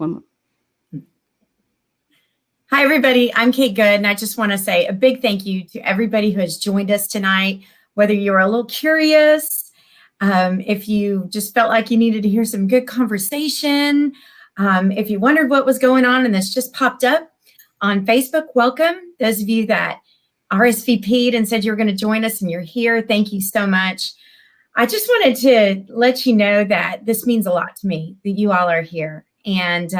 One. Hi, everybody. I'm Kate Good, and I just want to say a big thank you to everybody who has joined us tonight, whether you were a little curious, if you just felt like you needed to hear some good conversation, if you wondered what was going on and this just popped up on Facebook, welcome. Those of you that RSVP'd and said you were going to join us and you're here, thank you so much. I just wanted to let you know that this means a lot to me that you all are here. And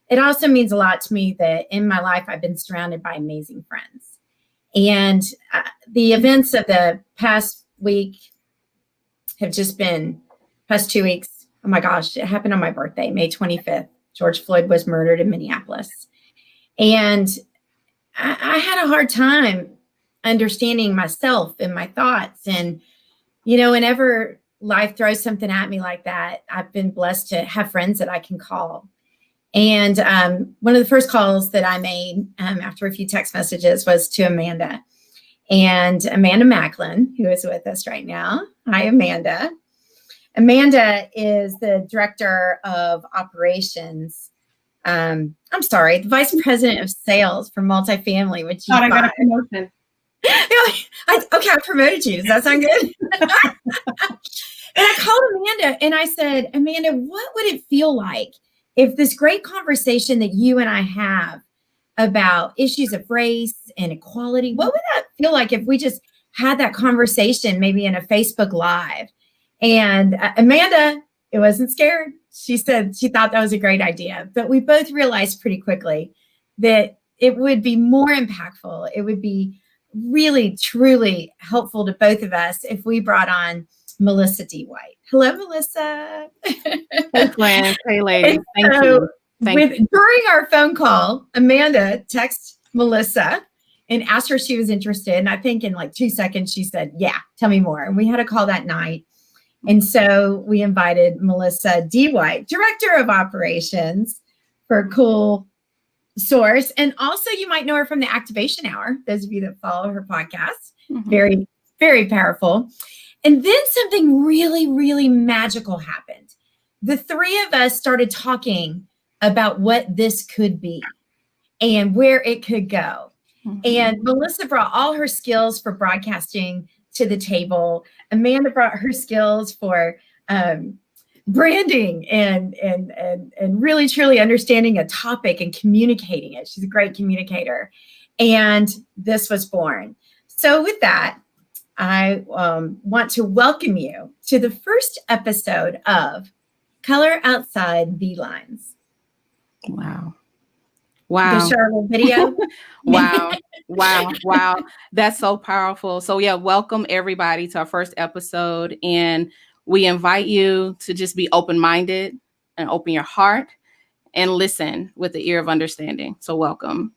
it also means a lot to me that in my life, I've been surrounded by amazing friends. And the events of the past week have just been, past 2 weeks, oh my gosh, it happened on my birthday, May 25th. George Floyd was murdered in Minneapolis. And I had a hard time understanding myself and my thoughts. And, you know, whenever life throws something at me like that, I've been blessed to have friends that I can call. And one of the first calls that I made after a few text messages was to Amanda. And Amanda Macklin, who is with us right now. Hi, Amanda. Amanda is the director of operations. The vice president of sales for multifamily, which you I got a promotion. Okay, I promoted you. Does that sound good? And I called Amanda and I said, Amanda, what would it feel like if this great conversation that you and I have about issues of race and equality, what would that feel like if we just had that conversation maybe in a Facebook Live? And Amanda, it wasn't scared. She said she thought that was a great idea. But we both realized pretty quickly that it would be more impactful. It would be really, truly helpful to both of us if we brought on Melissa D. White. Hello, Melissa. Hey, friends. Hey, ladies. Thank you. During our phone call, Amanda texted Melissa and asked her if she was interested. And I think in like 2 seconds, she said, yeah, tell me more. And we had a call that night. And so we invited Melissa D. White, Director of Operations for Cool Source. And also you might know her from the Activation Hour, those of you that follow her podcast. Mm-hmm. Very, very powerful. And then something really, really magical happened. The three of us started talking about what this could be and where it could go. Mm-hmm. And Melissa brought all her skills for broadcasting to the table. Amanda brought her skills for branding and really truly understanding a topic and communicating it. She's a great communicator. And this was born. So with that, I want to welcome you to the first episode of Color Outside the Lines. Wow. The show video. Wow. That's so powerful. So yeah, welcome everybody to our first episode. And we invite you to just be open-minded and open your heart and listen with the ear of understanding. So welcome.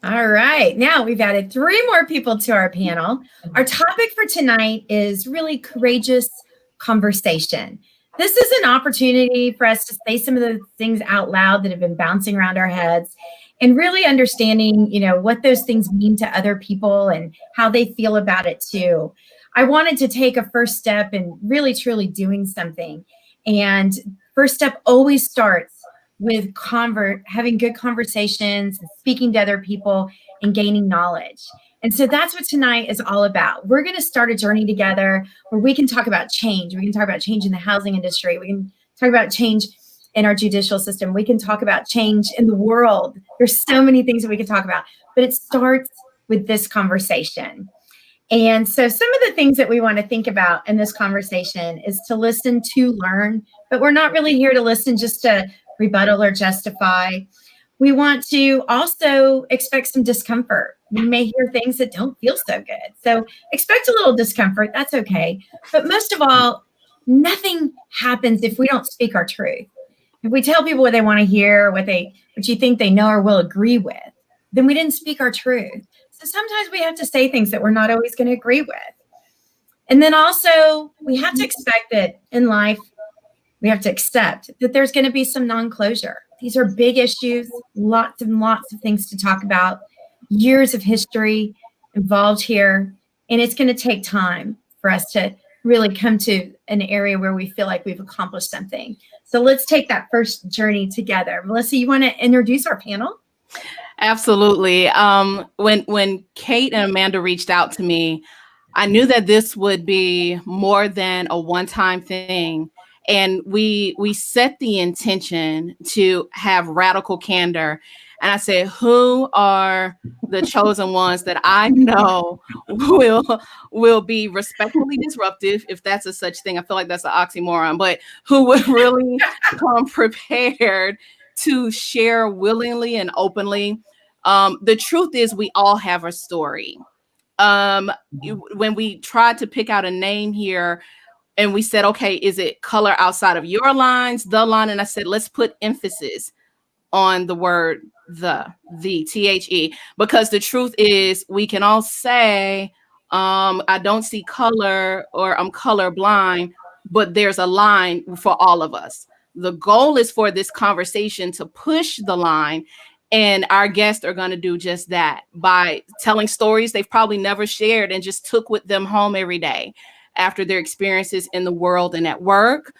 All right. Now we've added 3 more people to our panel. Our topic for tonight is really courageous conversation. This is an opportunity for us to say some of the things out loud that have been bouncing around our heads and really understanding, you know, what those things mean to other people and how they feel about it too. I wanted to take a first step in really, truly doing something. And first step always starts with having good conversations, speaking to other people, and gaining knowledge. And so that's what tonight is all about. We're going to start a journey together where we can talk about change. We can talk about change in the housing industry. We can talk about change in our judicial system. We can talk about change in the world. There's so many things that we can talk about, but it starts with this conversation. And so some of the things that we want to think about in this conversation is to listen to learn, but we're not really here to listen just to rebuttal or justify. We want to also expect some discomfort. We may hear things that don't feel so good. So expect a little discomfort. That's okay. But most of all, nothing happens if we don't speak our truth. If we tell people what they want to hear, what you think they know or will agree with, then we didn't speak our truth. So sometimes we have to say things that we're not always going to agree with. And then also we have to expect that in life, we have to accept that there's going to be some non-closure. These are big issues, lots and lots of things to talk about. years of history involved here, and it's going to take time for us to really come to an area where we feel like we've accomplished something. So let's take that first journey together. Melissa, you want to introduce our panel? Absolutely. When Kate and Amanda reached out to me, I knew that this would be more than a one-time thing. And we set the intention to have radical candor. And I said, who are the chosen ones that I know will be respectfully disruptive, if that's a such thing? I feel like that's an oxymoron, but who would really come prepared to share willingly and openly. The truth is, we all have a story. When we tried to pick out a name here, and we said, okay, is it color outside of your lines, the line? And I said, let's put emphasis on the word the THE, because the truth is, we can all say, I don't see color, or I'm colorblind, but there's a line for all of us. The goal is for this conversation to push the line, and our guests are going to do just that by telling stories they've probably never shared and just took with them home every day after their experiences in the world and at work.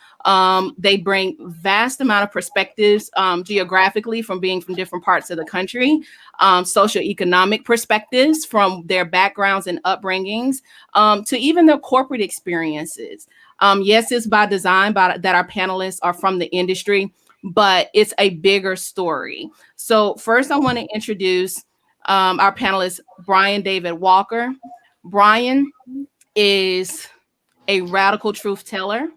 They bring vast amount of perspectives geographically, from being from different parts of the country, socioeconomic perspectives from their backgrounds and upbringings, to even their corporate experiences. Yes, it's by design that our panelists are from the industry, but it's a bigger story. So first, I want to introduce our panelist, Brian David Walker. Brian is a radical truth teller.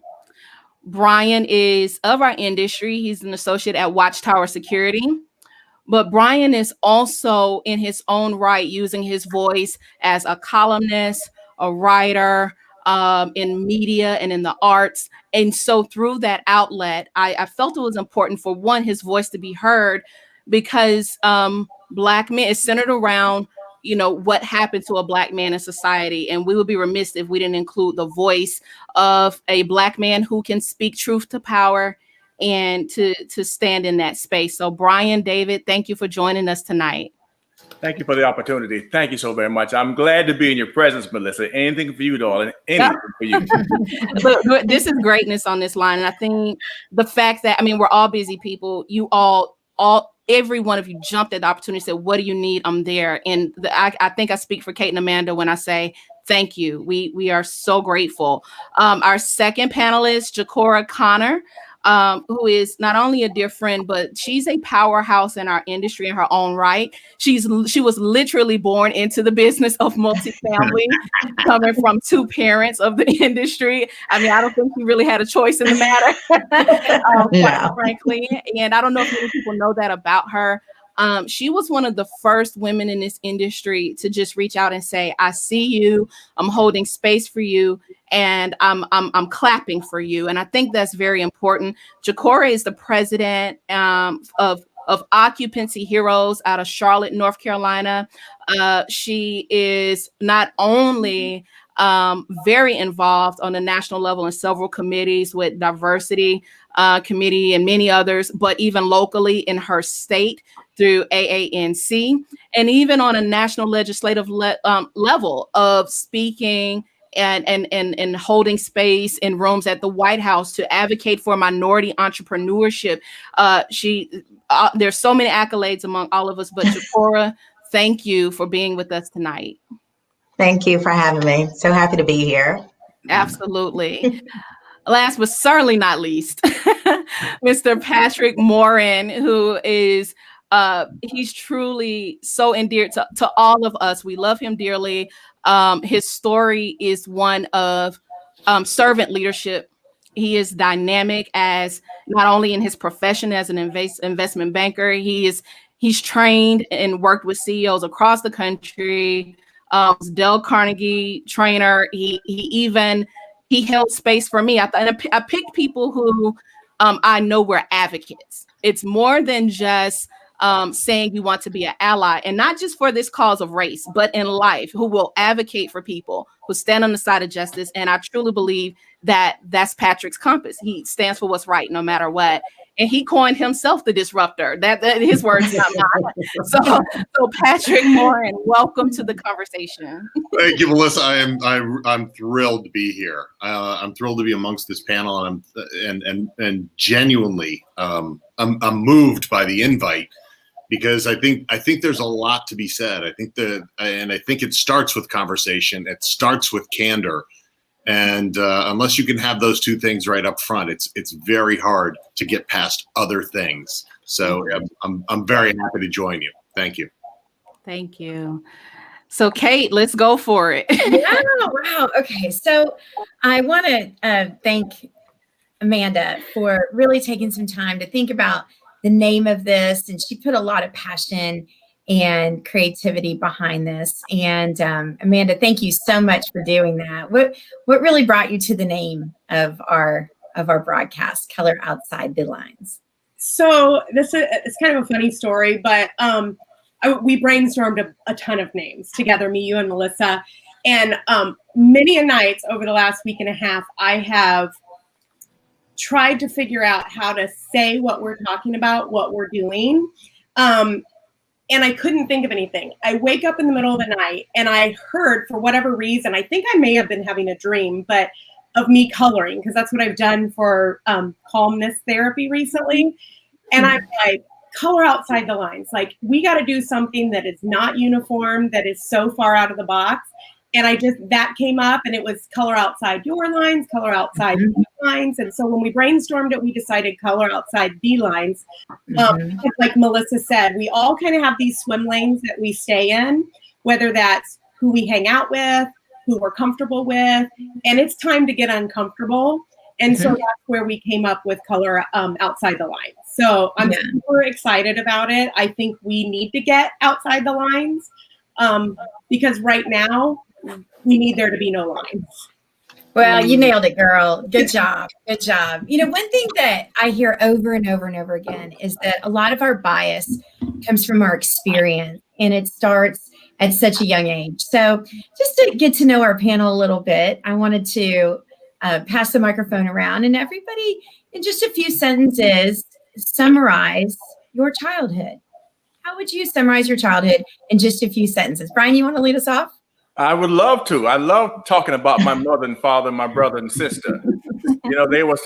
Brian is of our industry. He's an associate at Watchtower Security. But Brian is also, in his own right, using his voice as a columnist, a writer, in media and in the arts. And so through that outlet, I felt it was important for, one, his voice to be heard, because Black men is centered around, what happened to a Black man in society. And we would be remiss if we didn't include the voice of a Black man who can speak truth to power and to stand in that space. So Brian David, thank you for joining us tonight. Thank you for the opportunity. Thank you so very much. I'm glad to be in your presence, Melissa. Anything for you, darling. Anything for you. Look, this is greatness on this line. And I think the fact that, we're all busy people. You every one of you jumped at the opportunity, said, what do you need? I'm there. And I think I speak for Kate and Amanda when I say, thank you. We are so grateful. Our second panelist, Jacora Connor, who is not only a dear friend, but she's a powerhouse in our industry in her own right. She was literally born into the business of multifamily, coming from two parents of the industry. I don't think she really had a choice in the matter, quite frankly. And I don't know if many people know that about her. She was one of the first women in this industry to just reach out and say, I see you, I'm holding space for you, and I'm clapping for you. And I think that's very important. Jacora is the president of Occupancy Heroes out of Charlotte, North Carolina. She is not only very involved on the national level in several committees with diversity committee and many others, but even locally in her state through AANC, and even on a national legislative level of speaking and holding space in rooms at the White House to advocate for minority entrepreneurship. There's so many accolades among all of us, but Jacora, thank you for being with us tonight. Thank you for having me. So happy to be here. Absolutely. Last but certainly not least, Mr. Patrick Morin, who is he's truly so endeared to all of us. We love him dearly. His story is one of servant leadership. He is dynamic as not only in his profession as an investment banker. He's trained and worked with CEOs across the country. Dale Carnegie trainer. He held space for me. I picked people who I know were advocates. It's more than just saying you want to be an ally, and not just for this cause of race, but in life, who will advocate for people, who stand on the side of justice. And I truly believe that that's Patrick's compass. He stands for what's right, no matter what. and he coined himself the disruptor. That his words, not mine. So Patrick Morin, welcome to the conversation. Thank you, Melissa. I'm thrilled to be here. I'm thrilled to be amongst this panel, and genuinely, I'm moved by the invite, because I think there's a lot to be said. I think it starts with conversation. It starts with candor. And unless you can have those two things right up front, it's very hard to get past other things. So I'm very happy to join you. Thank you. Thank you. So Kate, let's go for it. Wow. Okay. So I want to thank Amanda for really taking some time to think about the name of this. And she put a lot of passion and creativity behind this. And Amanda, thank you so much for doing that. What really brought you to the name of our broadcast, Color Outside the Lines? So it's kind of a funny story, but we brainstormed a ton of names together, me, you, and Melissa. And many a nights over the last week and a half, I have tried to figure out how to say what we're talking about, what we're doing. And I couldn't think of anything. I wake up in the middle of the night and I heard, for whatever reason, I think I may have been having a dream, but of me coloring, because that's what I've done for calmness therapy recently. And I'm like, color outside the lines. Like, we got to do something that is not uniform, that is so far out of the box. And that came up, and it was color outside your lines, color outside the lines. And so when we brainstormed it, we decided color outside the lines. Like Melissa said, we all kind of have these swim lanes that we stay in, whether that's who we hang out with, who we're comfortable with, and it's time to get uncomfortable. And so that's where we came up with color outside the lines. So I'm super excited about it. I think we need to get outside the lines because right now, we need there to be no lines. Well, you nailed it, girl. Good job. Good job. You know, one thing that I hear over and over and over again is that a lot of our bias comes from our experience, and it starts at such a young age. So just to get to know our panel a little bit, I wanted to pass the microphone around, and everybody, in just a few sentences, summarize your childhood. How would you summarize your childhood in just a few sentences? Brian, you want to lead us off? I would love to. I love talking about my mother and father, my brother and sister. You know, they were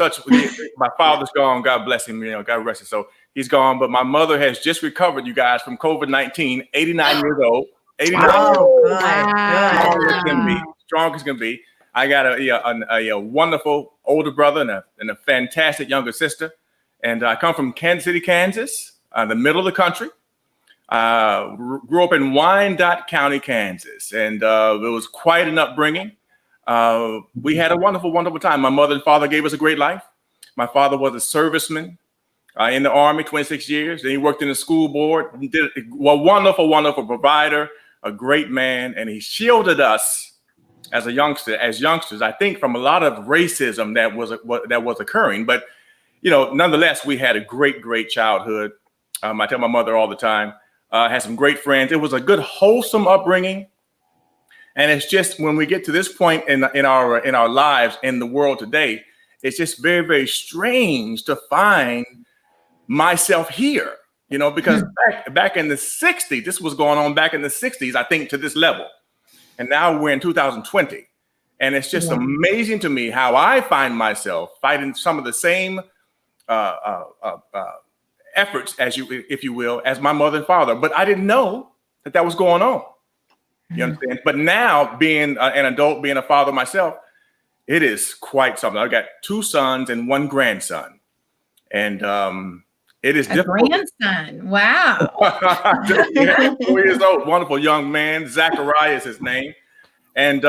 my father's gone, God bless him, God rest his soul. He's gone, but my mother has just recovered, you guys, from COVID-19, 89 years old. 89 years old. Strong as can be. I got a wonderful older brother and a fantastic younger sister. And I come from Kansas City, Kansas, the middle of the country. Grew up in Wyandotte County, Kansas, and it was quite an upbringing. We had a wonderful, wonderful time. My mother and father gave us a great life. My father was a serviceman in the Army, 26 years. Then he worked in the school board. He did a wonderful, wonderful provider, a great man, and he shielded us as youngsters, I think, from a lot of racism that was occurring. But nonetheless, we had a great, great childhood. I tell my mother all the time. Had some great friends. It was a good, wholesome upbringing. And it's just when we get to this point in our lives in the world today, it's just very, very strange to find myself here, because back in the 60s, this was going on back in the 60s, I think, to this level. And now we're in 2020. And it's just amazing to me how I find myself fighting some of the same efforts, if you will, as my mother and father. But I didn't know that was going on. You understand? But now, being an adult, being a father myself, it is quite something. I've got 2 sons and 1 grandson. And it is difficult. Grandson. Wow. 4 years old, wonderful young man. Zachariah is his name. And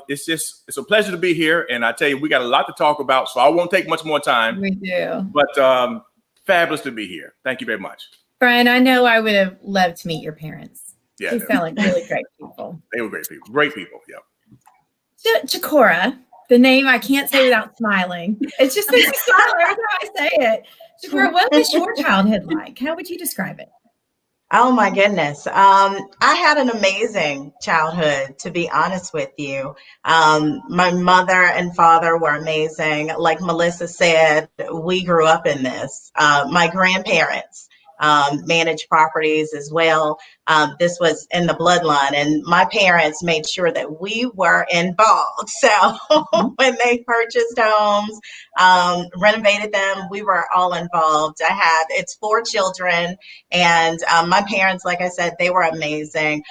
it's a pleasure to be here. And I tell you, we got a lot to talk about, so I won't take much more time. We do. But fabulous to be here. Thank you very much. Brian, I know I would have loved to meet your parents. Yeah, they sound like really great people. They were great people. Great people. Yeah. Chikora, the name I can't say without smiling. It just makes me smile every time I say it. Chikora, what was your childhood like? How would you describe it? Oh my goodness. I had an amazing childhood, to be honest with you. My mother and father were amazing. Like Melissa said, we grew up in this. My grandparents managed properties as well. This was in the bloodline, and my parents made sure that we were involved. So when they purchased homes, renovated them, we were all involved. It's 4 children. And my parents, like I said, they were amazing.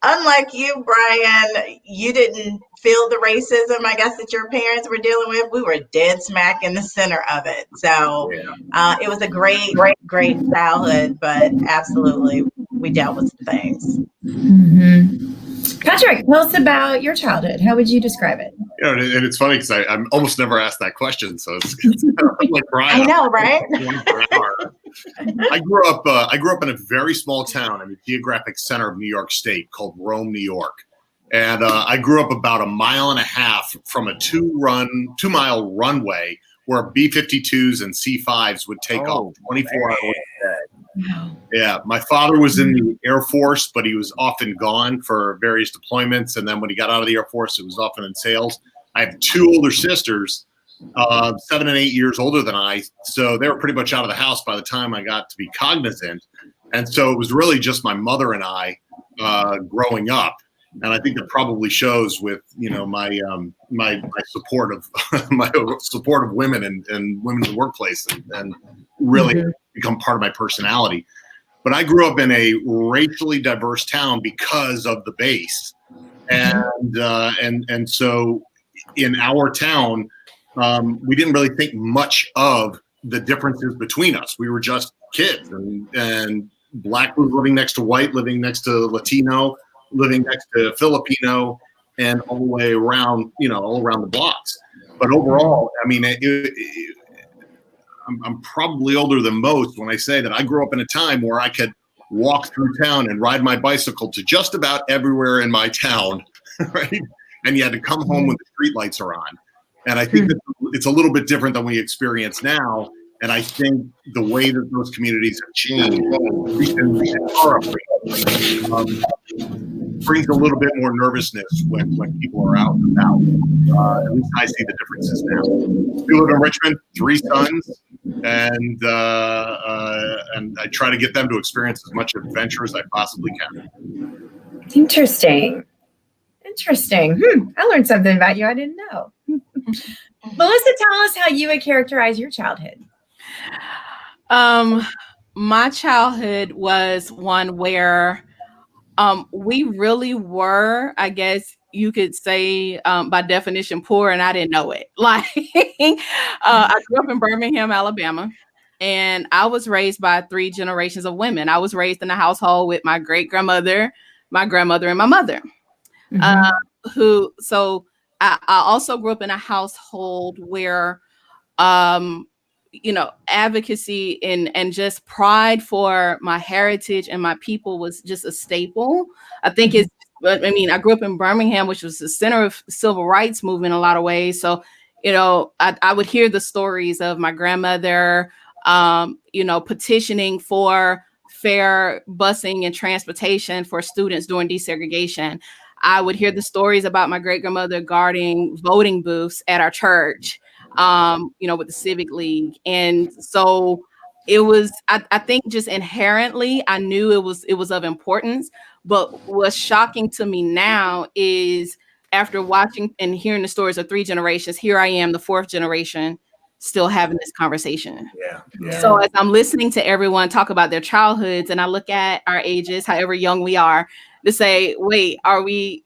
Unlike you, Brian, you didn't feel the racism, I guess, that your parents were dealing with. We were dead smack in the center of it. So it was a great, great childhood, but absolutely, we dealt with some things. Mm-hmm. Patrick, tell us about your childhood. How would you describe it? You know, and it's funny because I'm almost never asked that question, so it's like Brian. I know, right? I grew up in a very small town in the geographic center of New York State called Rome, New York, and I grew up about 1.5 miles from a 2-mile runway where B-52s and C-5s would take off 24 hours a day. Yeah, my father was in the Air Force, but he was often gone for various deployments. And then when he got out of the Air Force, it was often in sales. I have 2 older sisters, 7 and 8 years older than I. So they were pretty much out of the house by the time I got to be cognizant. And so it was really just my mother and I growing up. And I think it probably shows with, you know, my support of women and women in the workplace and really become part of my personality. But I grew up in a racially diverse town because of the base, and so in our town, we didn't really think much of the differences between us. We were just kids, and black was living next to white, living next to Latino, living next to Filipino, and all the way around, you know, all around the blocks. But overall, I mean, I'm probably older than most when I say that I grew up in a time where I could walk through town and ride my bicycle to just about everywhere in my town, right? And you had to come home when the street lights are on. And I think that it's a little bit different than we experience now. And I think the way that those communities have changed recently brings a little bit more nervousness when people are out and about. At least I see the differences now. We live in Richmond, 3 sons, and I try to get them to experience as much adventure as I possibly can. Interesting. I learned something about you I didn't know. Melissa, tell us how you would characterize your childhood. My childhood was one where we really were, I guess you could say, by definition, poor, and I didn't know it. Like, I grew up in Birmingham, Alabama, and I was raised by 3 generations of women. I was raised in a household with my great-grandmother, my grandmother, and my mother. I also grew up in a household where, you know, advocacy and just pride for my heritage and my people was just a staple. I think I grew up in Birmingham, which was the center of civil rights movement in a lot of ways. So, you know, I would hear the stories of my grandmother, you know, petitioning for fair busing and transportation for students during desegregation. I would hear the stories about my great-grandmother guarding voting booths at our church, you know, with the Civic League. And so it was, I think just inherently, I knew it was of importance. But what's shocking to me now is after watching and hearing the stories of 3 generations, here I am, the 4th generation, still having this conversation. Yeah. So as I'm listening to everyone talk about their childhoods and I look at our ages, however young we are, to say, wait, are we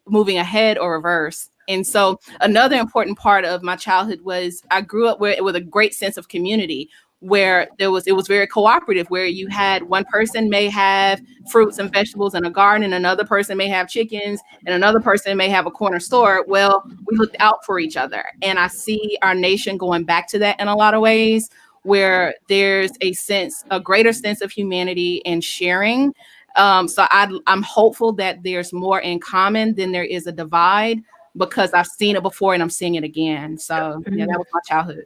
moving ahead or reverse? And so another important part of my childhood was I grew up with a great sense of community where it was very cooperative, where you had one person may have fruits and vegetables in a garden, and another person may have chickens, and another person may have a corner store. Well, we looked out for each other. And I see our nation going back to that in a lot of ways, where there's a greater sense of humanity and sharing. So I'm hopeful that there's more in common than there is a divide, because I've seen it before and I'm seeing it again. So that was my childhood.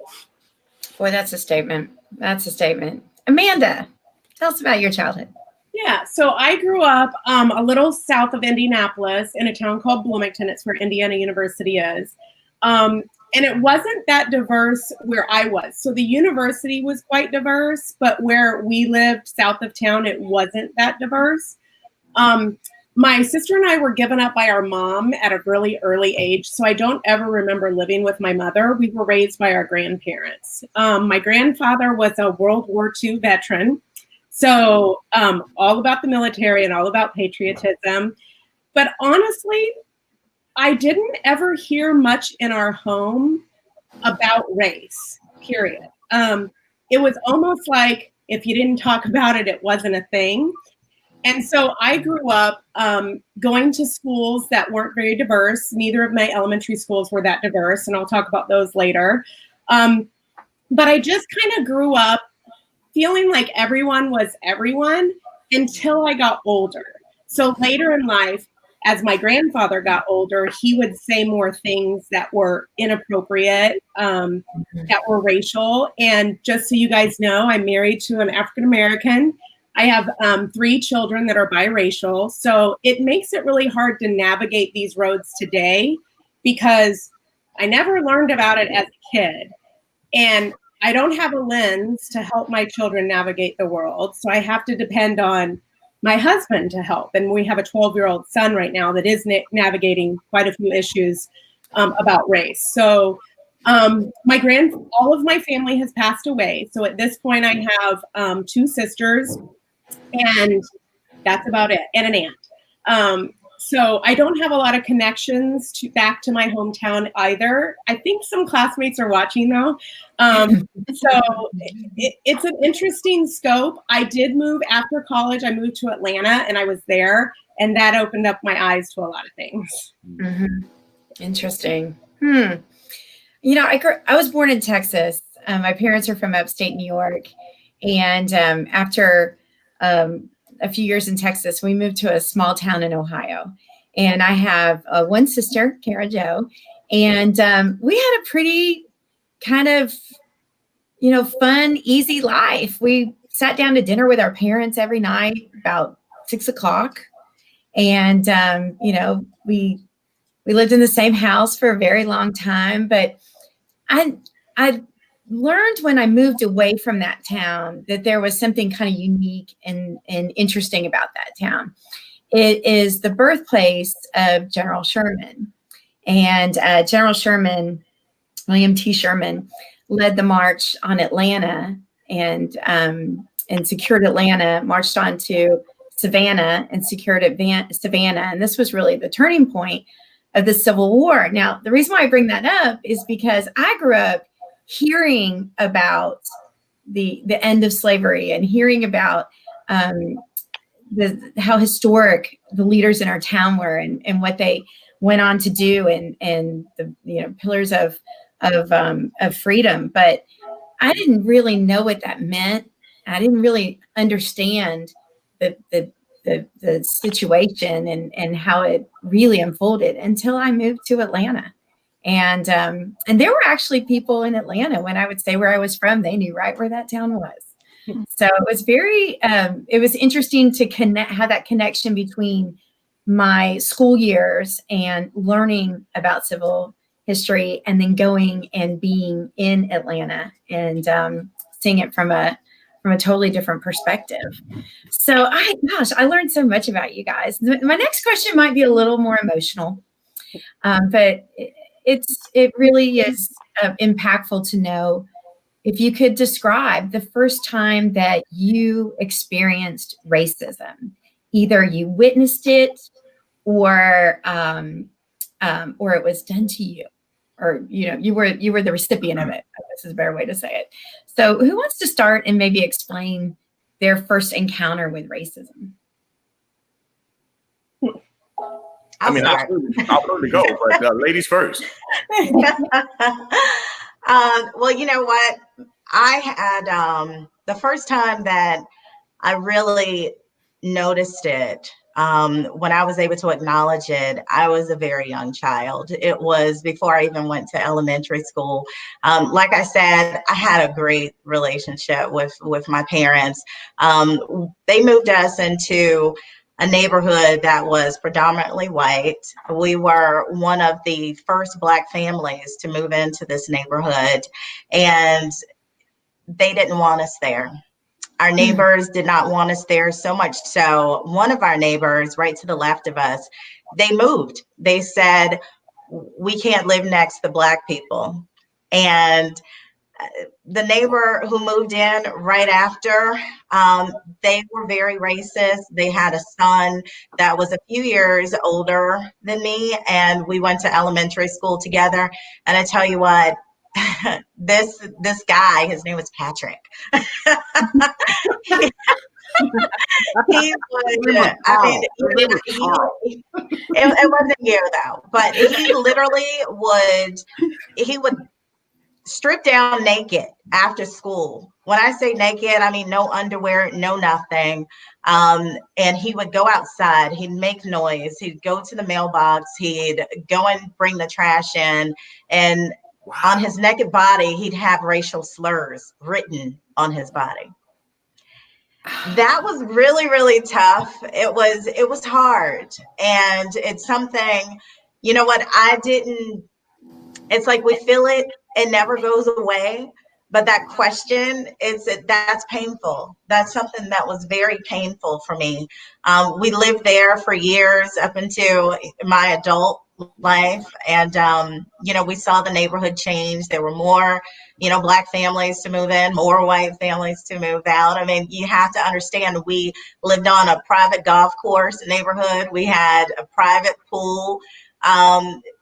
Boy, that's a statement. Amanda, Tell us about your childhood. Yeah, so I grew up a little south of Indianapolis in a town called Bloomington. It's where Indiana University is. And it wasn't that diverse where I was. So the university was quite diverse, but where we lived south of town, it wasn't that diverse. My sister and I were given up by our mom at a really early age. So I don't ever remember living with my mother. We were raised by our grandparents. My grandfather was a World War II veteran. So all about the military and all about patriotism. But honestly, I didn't ever hear much in our home about race, period. It was almost like if you didn't talk about it, it wasn't a thing. And so I grew up going to schools that weren't very diverse. Neither of my elementary schools were that diverse, and I'll talk about those later. But I just kind of grew up feeling like everyone was everyone until I got older. So later in life, as my grandfather got older, he would say more things that were inappropriate, that were racial. And just so you guys know, I'm married to an African-American. I have 3 children that are biracial. So it makes it really hard to navigate these roads today because I never learned about it as a kid. And I don't have a lens to help my children navigate the world. So I have to depend on my husband to help. And we have a 12-year-old son right now that is navigating quite a few issues about race. So all of my family has passed away. So at this point I have 2 sisters and that's about it, and an aunt. So I don't have a lot of connections back to my hometown either. I think some classmates are watching though. So it's an interesting scope. I did move after college. I moved to Atlanta and I was there, and that opened up my eyes to a lot of things. Mm-hmm. Interesting. You know, I was born in Texas. My parents are from upstate New York. And after a few years in Texas, we moved to a small town in Ohio. And I have one sister, Kara Jo, and we had a pretty kind of, you know, fun, easy life. We sat down to dinner with our parents every night about 6 o'clock. And, you know, we lived in the same house for a very long time. But I learned when I moved away from that town that there was something kind of unique and interesting about that town. It is the birthplace of General Sherman. And General Sherman, William T. Sherman, led the march on Atlanta and secured Atlanta, marched on to Savannah and secured Savannah. And this was really the turning point of the Civil War. Now, the reason why I bring that up is because I grew up hearing about the end of slavery and hearing about how historic the leaders in our town were and what they went on to do and the pillars of freedom. But I didn't really know what that meant. I didn't really understand the situation and how it really unfolded until I moved to Atlanta. And there were actually people in Atlanta when I would say where I was from, they knew right where that town was. So it was it was interesting to have that connection between my school years and learning about civil history and then going and being in Atlanta and seeing it from a totally different perspective. So I learned so much about you guys. My next question might be a little more emotional, but it really is impactful to know if you could describe the first time that you experienced racism. Either you witnessed it or it was done to you, or you were the recipient of it. I guess is a better way to say it. So who wants to start and maybe explain their first encounter with racism? I'll probably go, but ladies first. Well, you know what? I had the first time that I really noticed it When I was able to acknowledge it, I was a very young child. It was before I even went to elementary school. Like I said, I had a great relationship with my parents. They moved us into a neighborhood that was predominantly white. We were one of the first Black families to move into this neighborhood, and they didn't want us there. Our neighbors did not want us there, so much so one of our neighbors right to the left of us, they moved. They said, we can't live next to Black people. And the neighbor who moved in right after, they were very racist. They had a son that was a few years older than me, and we went to elementary school together. And I tell you what, this guy, his name was Patrick. He was, I mean, it wasn't you though, but he literally would strip down naked after school. When I say naked, I mean no underwear, no nothing. And he would go outside, he'd make noise, he'd go to the mailbox, he'd go and bring the trash in, and on his naked body, he'd have racial slurs written on his body. That was really, really tough. It was hard. And it's something, you know what, it's like we feel it, it never goes away. But that question, that's painful. That's something that was very painful for me. We lived there for years up into my adult life. And, we saw the neighborhood change. There were more, Black families to move in, more white families to move out. I mean, you have to understand, we lived on a private golf course neighborhood. We had a private pool.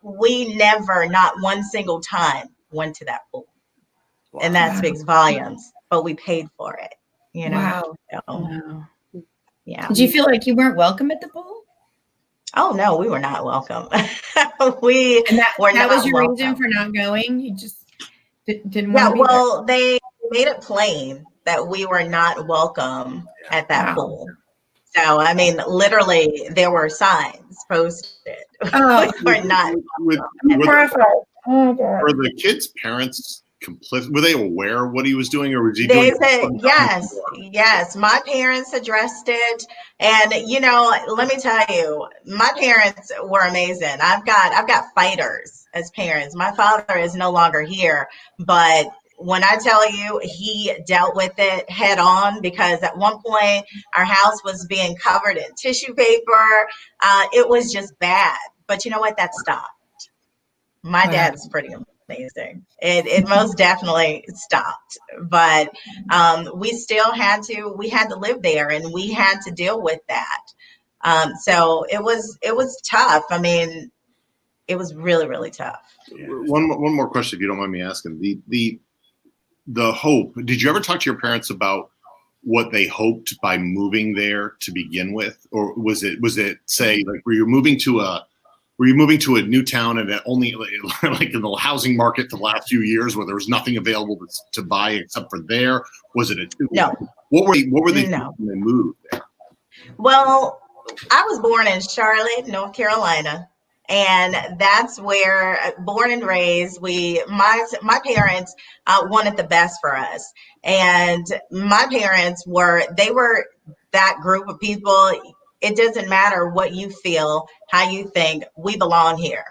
We never, not one single time, went to that pool. Wow. And that speaks volumes, but we paid for it, Wow. So, Wow. Yeah. Did you feel like you weren't welcome at the pool? Oh no, we were not welcome. That was your reason for not going? You just didn't want to be there? They made it plain that we were not welcome at that pool. So, I mean, literally, there were signs posted. Oh, we were not. Were the kids' parents complicit? Were they aware of what he was doing, or was he doing? They said yes. My parents addressed it, and let me tell you, my parents were amazing. I've got fighters as parents. My father is no longer here, but when I tell you, he dealt with it head on, because at one point our house was being covered in tissue paper. It was just bad. But you know what? That stopped. My dad's pretty amazing. It most definitely stopped. But we still had to live there, and we had to deal with that. So it was tough. I mean, it was really, really tough. One more question, if you don't mind me asking. The hope. Did you ever talk to your parents about what they hoped by moving there to begin with, or was it say, like, were you moving to a new town and it only like in the housing market the last few years where there was nothing available to buy except for there? Was it no? What were they when they moved there? Well, I was born in Charlotte, North Carolina. And that's where, born and raised, my parents wanted the best for us. And my parents were that group of people. It doesn't matter what you feel, how you think, we belong here.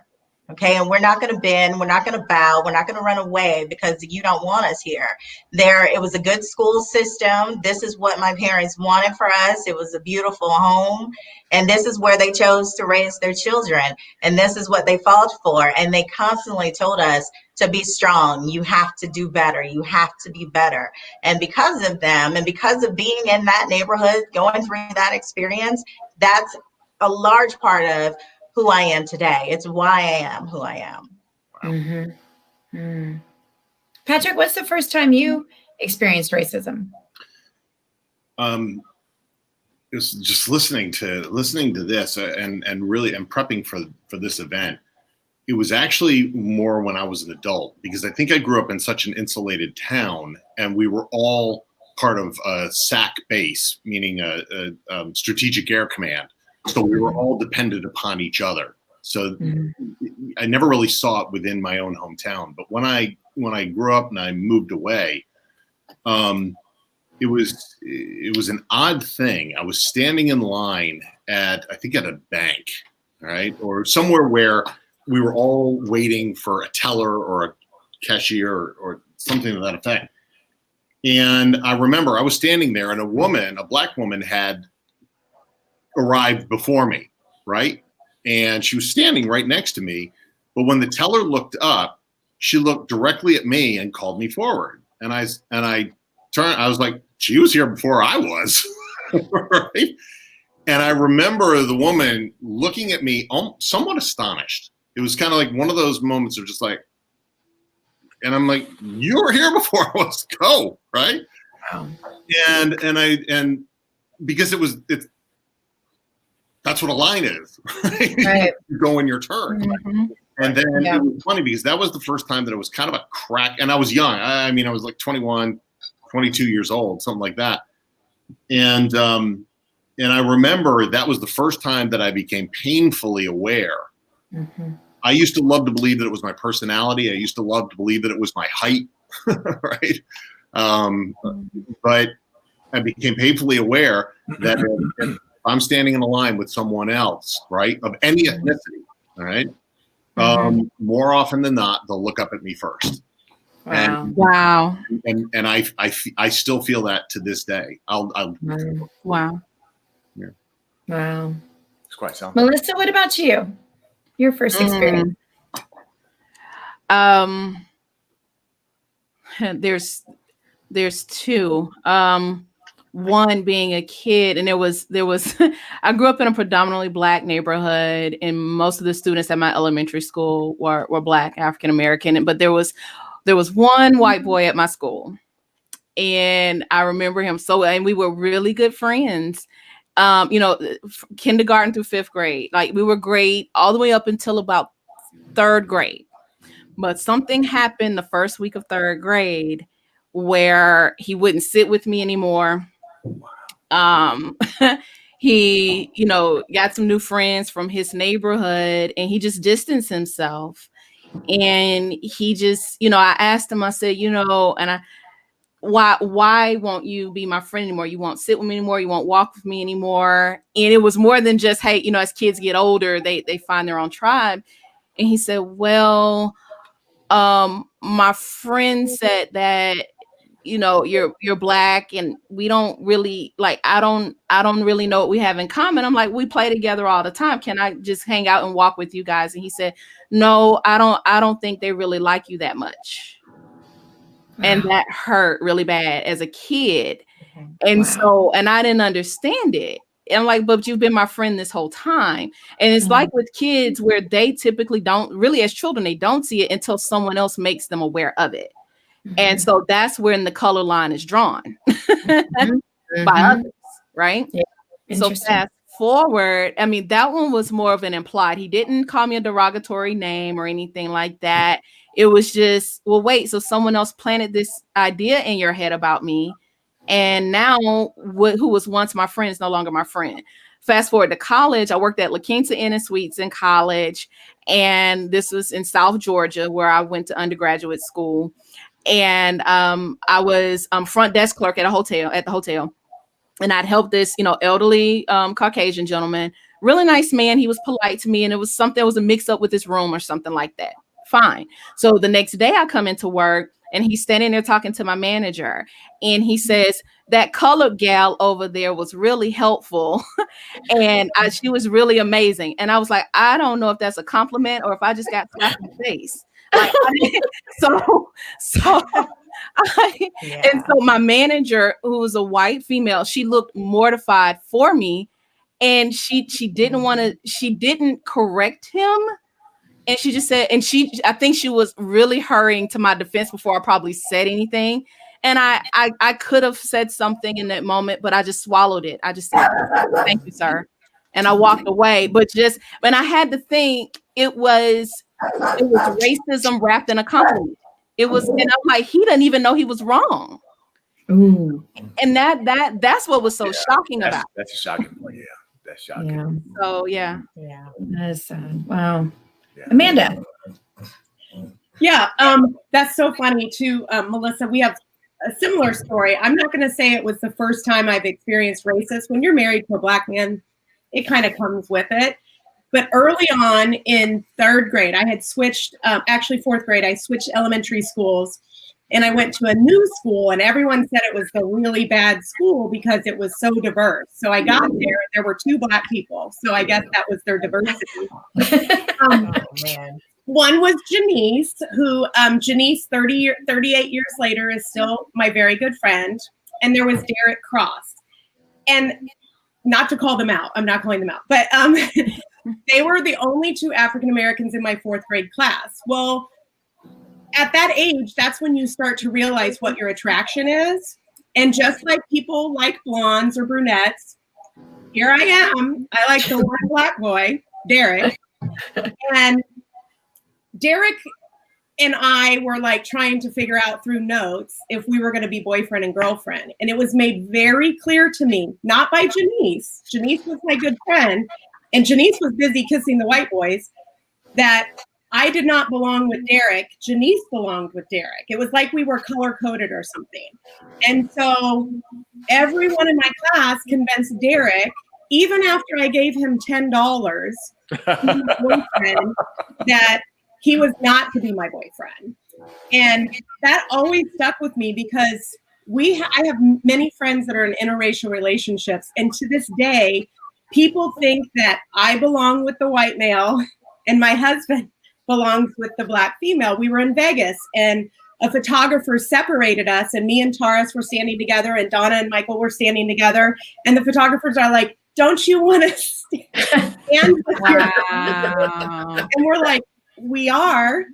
Okay. And we're not going to bend. We're not going to bow. We're not going to run away because you don't want us here. It was a good school system. This is what my parents wanted for us. It was a beautiful home. And this is where they chose to raise their children. And this is what they fought for. And they constantly told us to be strong. You have to do better. You have to be better. And because of them, and because of being in that neighborhood, going through that experience, that's a large part of who I am today. It's why I am who I am. Mm-hmm. Mm. Patrick, what's the first time you experienced racism? It's just listening to this and really and prepping for this event. It was actually more when I was an adult, because I think I grew up in such an insulated town, and we were all part of a SAC base, meaning a Strategic Air Command. So we were all dependent upon each other. So I never really saw it within my own hometown. But when I grew up and I moved away, it was an odd thing. I was standing in line at a bank, right, or somewhere where we were all waiting for a teller or a cashier or something to that effect. And I remember I was standing there, and a black woman, had arrived before me, right? And she was standing right next to me. But when the teller looked up, she looked directly at me and called me forward. And I turned, I was like, she was here before I was, right? And I remember the woman looking at me somewhat astonished. It was kind of like one of those moments of just like, and I'm like, you were here before I was, go, right? Wow. And because that's what a line is, right? You go in your turn. Mm-hmm. And then it was funny because that was the first time that it was kind of a crack, and I was young. I mean, I was like 21, 22 years old, something like that. And I remember that was the first time that I became painfully aware. Mm-hmm. I used to love to believe that it was my personality. I used to love to believe that it was my height, right? But I became painfully aware that if I'm standing in a line with someone else, right, of any ethnicity, all right, more often than not, they'll look up at me first. Wow. And I still feel that to this day. Wow. Yeah. Wow. It's quite something. Melissa, what about you? Your first experience? There's two. One being a kid, and there was I grew up in a predominantly Black neighborhood, and most of the students at my elementary school were Black, African American, but there was one white boy at my school, and I remember him and we were really good friends. Kindergarten through 5th grade, like we were great all the way up until about 3rd grade. But something happened the first week of 3rd grade where he wouldn't sit with me anymore. He, got some new friends from his neighborhood, and he just distanced himself. And he just, I asked him, I said, why won't you be my friend anymore? You won't sit with me anymore. You won't walk with me anymore. And it was more than just, hey, as kids get older, they find their own tribe. And he said, well, my friend said that, you're Black, and we don't really I don't really know what we have in common. I'm like, we play together all the time. Can I just hang out and walk with you guys? And he said, no, I don't think they really like you that much. And that hurt really bad as a kid. And and I didn't understand it. And I'm like, but you've been my friend this whole time. And it's like with kids where they typically don't really, as children, they don't see it until someone else makes them aware of it. And so that's when the color line is drawn by others, right? Yeah. So fast forward, I mean, that one was more of an implied. He didn't call me a derogatory name or anything like that. It was just, well, wait, so someone else planted this idea in your head about me. And now who was once my friend is no longer my friend. Fast forward to college, I worked at La Quinta Inn and Suites in college. And this was in South Georgia, where I went to undergraduate school. And I was front desk clerk at the hotel. And I'd helped this, elderly Caucasian gentleman, really nice man. He was polite to me, and it was a mix up with his room or something like that. Fine. So the next day I come into work, and he's standing there talking to my manager, and he says, that colored gal over there was really helpful. And she was really amazing. And I was like, I don't know if that's a compliment or if I just got slapped in the face. And so my manager, who was a white female, she looked mortified for me, and she didn't correct him. And she just said, I think she was really hurrying to my defense before I probably said anything. And I could have said something in that moment, but I just swallowed it. I just said, thank you, sir. And I walked away. But I had to think it was racism wrapped in a compliment. And I'm like, he didn't even know he was wrong. Ooh. And that's what was so shocking about. That's a shocking point. Yeah. That's shocking. Yeah, So yeah. Yeah. that's sad. Wow. Yeah. Amanda. Yeah, that's so funny too, Melissa. We have a similar story. I'm not going to say it was the first time I've experienced racist. When you're married to a Black man, it kind of comes with it. But early on in third grade, I had switched, actually fourth grade, I switched elementary schools, and I went to a new school, and everyone said it was the really bad school because it was so diverse. So I got there were 2 Black people. So I guess that was their diversity. Oh, man. One was Janice, who Janice, 38 years later, is still my very good friend. And there was Derek Cross. And not to call them out, I'm not calling them out, but they were the only 2 African Americans in my 4th grade class. Well, at that age, that's when you start to realize what your attraction is. And just like people like blondes or brunettes, here I am. I like the one Black boy, Derek. And Derek and I were like trying to figure out through notes if we were going to be boyfriend and girlfriend. And it was made very clear to me, not by Janice. Janice was my good friend, and Janice was busy kissing the white boys, that I did not belong with Derek. Janice belonged with Derek. It was like we were color-coded or something. And so everyone in my class convinced Derek, even after I gave him $10 to be my boyfriend, that he was not to be my boyfriend. And that always stuck with me because I have many friends that are in interracial relationships. And to this day, people think that I belong with the white male and my husband belongs with the Black female. We were in Vegas and a photographer separated us, and me and Taurus were standing together and Donna and Michael were standing together. And the photographers are like, don't you want to stand with your Wow. And we're like, we are.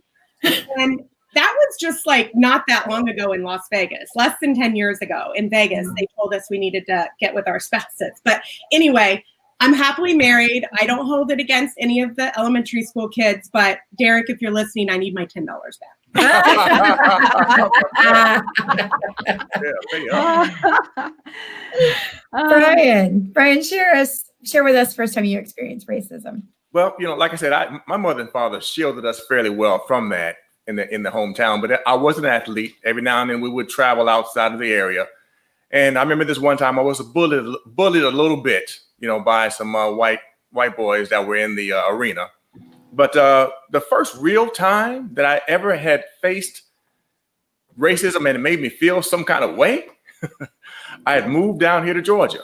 And that was just like not that long ago in Las Vegas, less than 10 years ago in Vegas. They told us we needed to get with our spouses. But anyway, I'm happily married. I don't hold it against any of the elementary school kids. But Derek, if you're listening, I need my $10 back. Yeah, they are. Brian, share with us first time you experienced racism. Well, like I said, my mother and father shielded us fairly well from that in the hometown. But I was an athlete. Every now and then we would travel outside of the area. And I remember this one time I was bullied a little bit, by some white boys that were in the arena. But the first real time that I ever had faced racism and it made me feel some kind of way, I had moved down here to Georgia,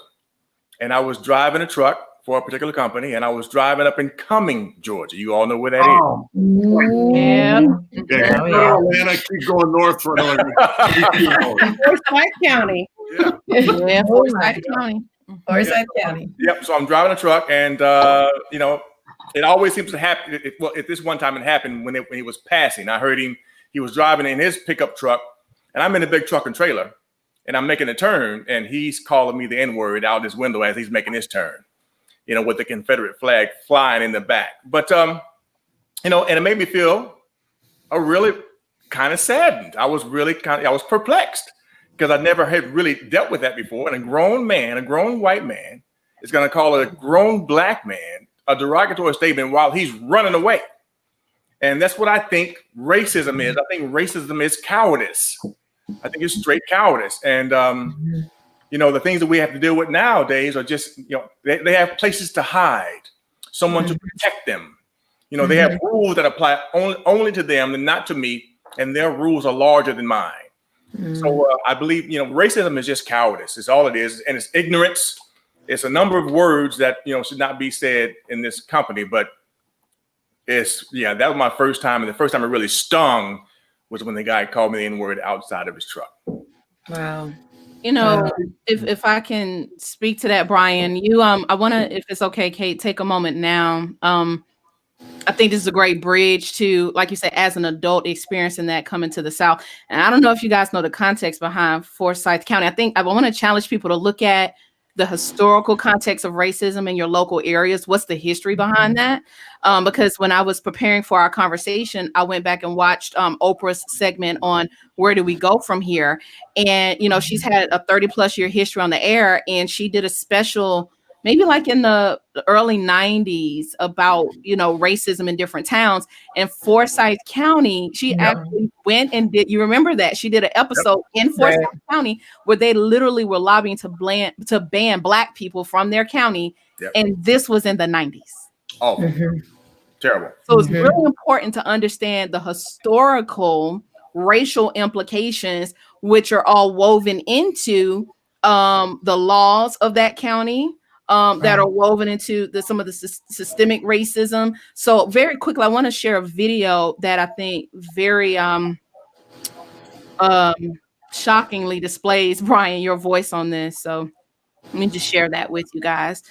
and I was driving a truck for a particular company, and I was driving up in Cumming, Georgia. You all know where that is. Yeah. Yeah, Oh, yeah. Atlanta, keep going north for another. Forsyth County. Yeah. Yeah, Forsyth County. Forsyth County. Yep. So I'm driving a truck, and it always seems to happen. Well, at this one time, it happened when he was passing. I heard him. He was driving in his pickup truck, and I'm in a big truck and trailer, and I'm making a turn, and he's calling me the N-word out his window as he's making his turn. With the Confederate flag flying in the back. But and it made me feel really kind of saddened. I was perplexed because I never had really dealt with that before. And a grown white man is going to call a grown Black man a derogatory statement while he's running away. And that's what I think racism is. I think racism is cowardice. I think it's straight cowardice. And, the things that we have to deal with nowadays are just, they have places to hide, someone to protect them. They have rules that apply only to them and not to me, and their rules are larger than mine. So I believe, racism is just cowardice. It's all it is. And it's ignorance. It's a number of words that, should not be said in this company. But that was my first time. And the first time it really stung was when the guy called me the N-word outside of his truck. Wow. If I can speak to that, Brian, I want to, if it's okay, Kate, take a moment now. I think this is a great bridge to, like you said, as an adult experiencing that coming to the South. And I don't know if you guys know the context behind Forsyth County. I want to challenge people to look at the historical context of racism in your local areas. What's the history behind that? Because when I was preparing for our conversation, I went back and watched Oprah's segment on where do we go from here? And, she's had a 30 plus year history on the air, and she did a special maybe like in the early 90s about, racism in different towns. And Forsyth County, she Yeah. actually went and did, you remember that? She did an episode in Forsyth Right. County where they literally were lobbying to ban Black people from their county. Yep. And this was in the 90s. Oh, Mhm. terrible. So it's Mhm. really important to understand the historical racial implications, which are all woven into the laws of that county, that are woven into some of the systemic racism. So very quickly, I want to share a video that I think very shockingly displays, Brian, your voice on this. So let me just share that with you guys.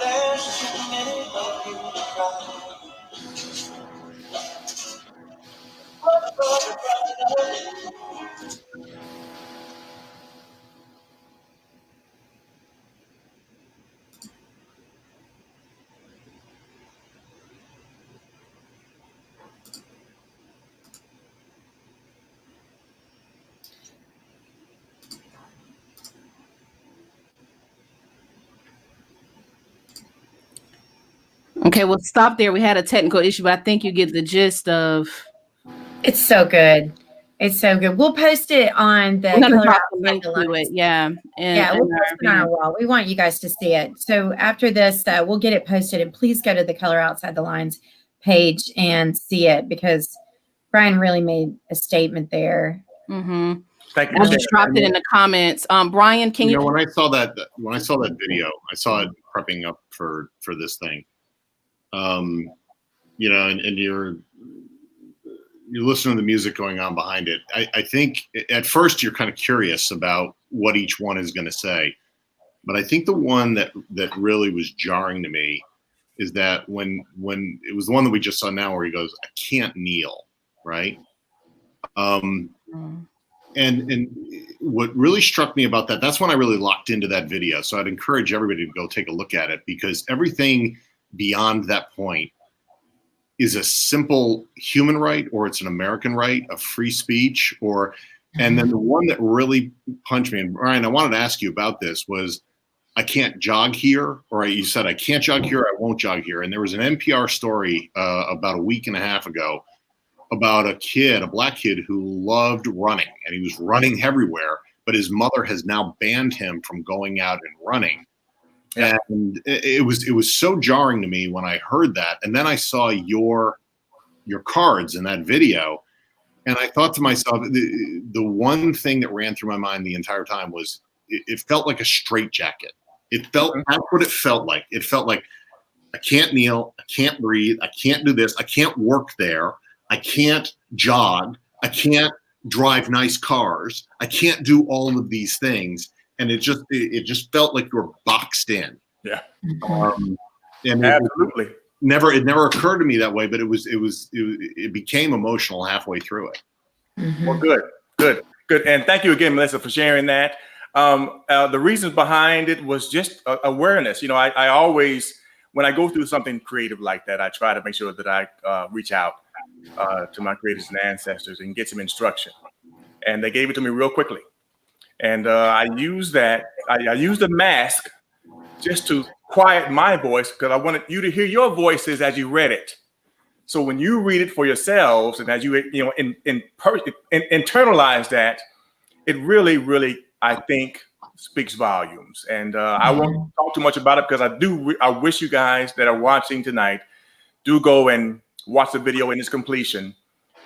There's too many of you to cry. Okay, we'll stop there. We had a technical issue, but I think you get the gist of. It's so good. It's so good. We'll post it on the We're gonna Color drop the Outside link the to Lines. it, yeah. Yeah, we'll And post it on our wall. We want you guys to see it. So after this, we'll get it posted, and please go to the Color Outside the Lines page and see it, because Brian really made a statement there. Mhm. Thank you. I for just sharing dropped that. it in the comments. Brian, can you? When I saw that video, I saw it prepping up for this thing. And you're listening to the music going on behind it. I think at first you're kind of curious about what each one is going to say, but I think the one that really was jarring to me is that when it was the one that we just saw now, where he goes, "I can't kneel," right? And what really struck me about that's when I really locked into that video. So I'd encourage everybody to go take a look at it, because everything beyond that point is a simple human right, or it's an American right of free speech, and then the one that really punched me, and Brian, I wanted to ask you about this, was I can't jog here, or you said I can't jog here, I won't jog here. And there was an NPR story about a week and a half ago about a Black kid who loved running, and he was running everywhere, but his mother has now banned him from going out and running. Yeah. And it was so jarring to me when I heard that. And then I saw your cards in that video, and I thought to myself, the one thing that ran through my mind the entire time was it felt like a straitjacket. That's what it felt like. It felt like I can't kneel, I can't breathe, I can't do this, I can't work there, I can't jog, I can't drive nice cars, I can't do all of these things, and it just felt like you were boxed in. Yeah, and absolutely. It never occurred to me that way, but it became emotional halfway through it. Well, good, and thank you again, Melissa, for sharing that. The reasons behind it was just awareness. I always, when I go through something creative like that, I try to make sure that I reach out to my creators and ancestors and get some instruction. And they gave it to me real quickly. And I used that. I used the mask just to quiet my voice, because I wanted you to hear your voices as you read it. So when you read it for yourselves, and as you internalize that, it really, really, I think, speaks volumes. And I won't talk too much about it, because I wish you guys that are watching tonight do go and watch the video in its completion,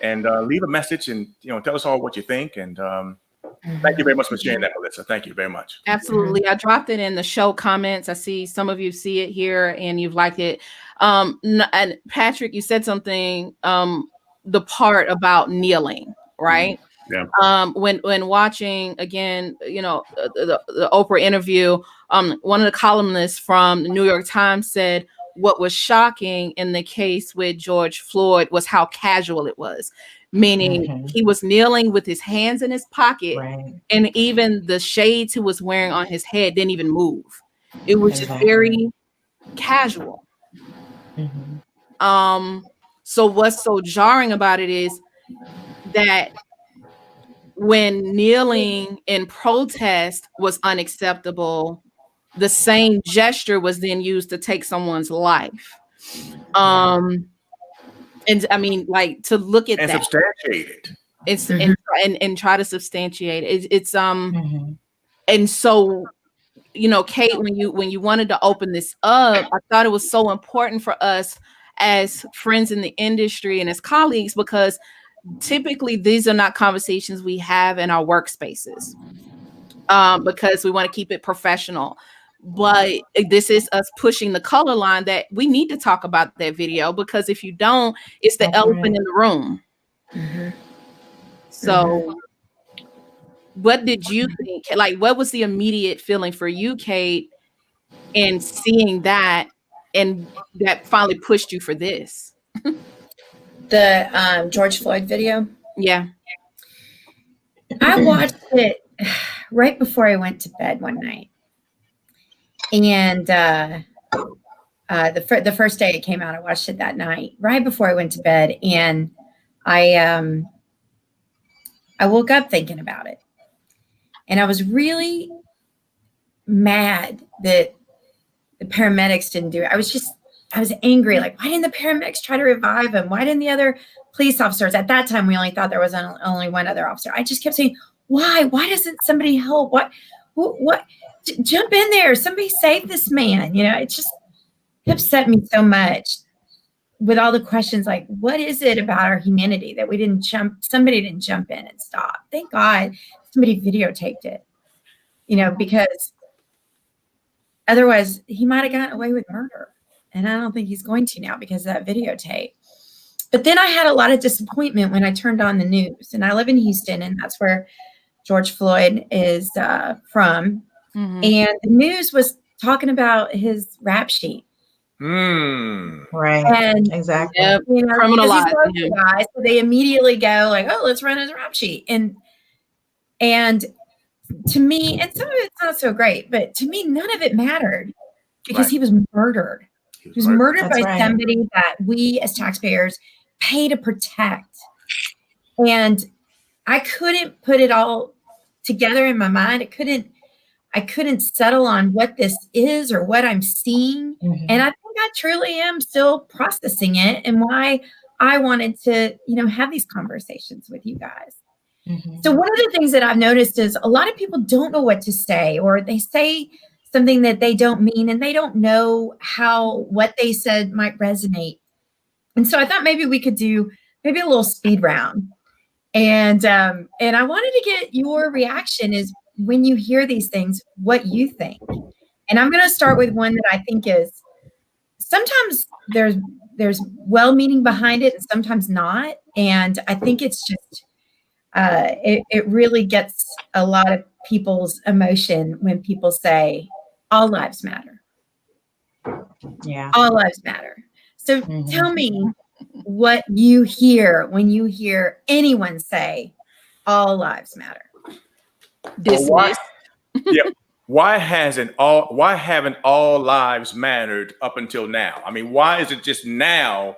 and leave a message, and tell us all what you think. And thank you very much for sharing that, Melissa. Thank you very much. Absolutely. I dropped it in the show comments. I see some of you see it here and you've liked it. And Patrick, you said something, the part about kneeling, right? Yeah. When watching again, the Oprah interview, one of the columnists from the New York Times said what was shocking in the case with George Floyd was how casual it was. meaning Mhm. he was kneeling with his hands in his pocket, Right. and even the shades he was wearing on his head didn't even move. It was just Exactly. very casual. Mhm. So what's so jarring about it is that when kneeling in protest was unacceptable, the same gesture was then used to take someone's life. And I mean, like, to look at And that, substantiate it. it's Mhm. and try to substantiate it. It's Mhm. and so, you know, Kate, when you wanted to open this up, I thought it was so important for us as friends in the industry and as colleagues, because typically these are not conversations we have in our workspaces, because we want to keep it professional. But this is us pushing the color line that we need to talk about that video, because if you don't, it's the That's elephant right. in the room. Mhm. So what did you think? Like, what was the immediate feeling for you, Kate, in seeing that, and that finally pushed you for this? The George Floyd video. Yeah. I watched it right before I went to bed one night, and the first day it came out, I watched it that night, right before I went to bed, and I woke up thinking about it, and I was really mad that the paramedics didn't do it. I was angry. Like, why didn't the paramedics try to revive him? Why didn't the other police officers? At that time, we only thought there was only one other officer. I just kept saying, why? Why doesn't somebody help? What? Jump in there. Somebody save this man. You know, it just upset me so much with all the questions like, what is it about our humanity that somebody didn't jump in and stop? Thank God somebody videotaped it, you know, because otherwise he might have gotten away with murder. And I don't think he's going to now because of that videotape. But then I had a lot of disappointment when I turned on the news. And I live in Houston, and that's where George Floyd is from. Mhm. And the news was talking about his rap sheet. Right. And Exactly. Yep. you know, because he's Criminalizing local him. guy, so they immediately go like, "Oh, let's run his rap sheet." And to me, and some of it's not so great, but to me, none of it mattered because Right. he was murdered. He was murdered That's by right. somebody that we as taxpayers pay to protect. And I couldn't put it all together in my mind. I couldn't settle on what this is or what I'm seeing. Mhm. And I think I truly am still processing it, and why I wanted to, you know, have these conversations with you guys. Mhm. So one of the things that I've noticed is a lot of people don't know what to say, or they say something that they don't mean, and they don't know how what they said might resonate. And so I thought maybe we could do maybe a little speed round. And I wanted to get your reaction is when you hear these things, what you think. And I'm going to start with one that I think is sometimes there's well-meaning behind it and sometimes not. And I think it's just it really gets a lot of people's emotion when people say all lives matter. Yeah. All lives matter. So Mhm. tell me what you hear when you hear anyone say all lives matter. Dismiss. Yeah. Why haven't all lives mattered up until now? I mean, why is it just now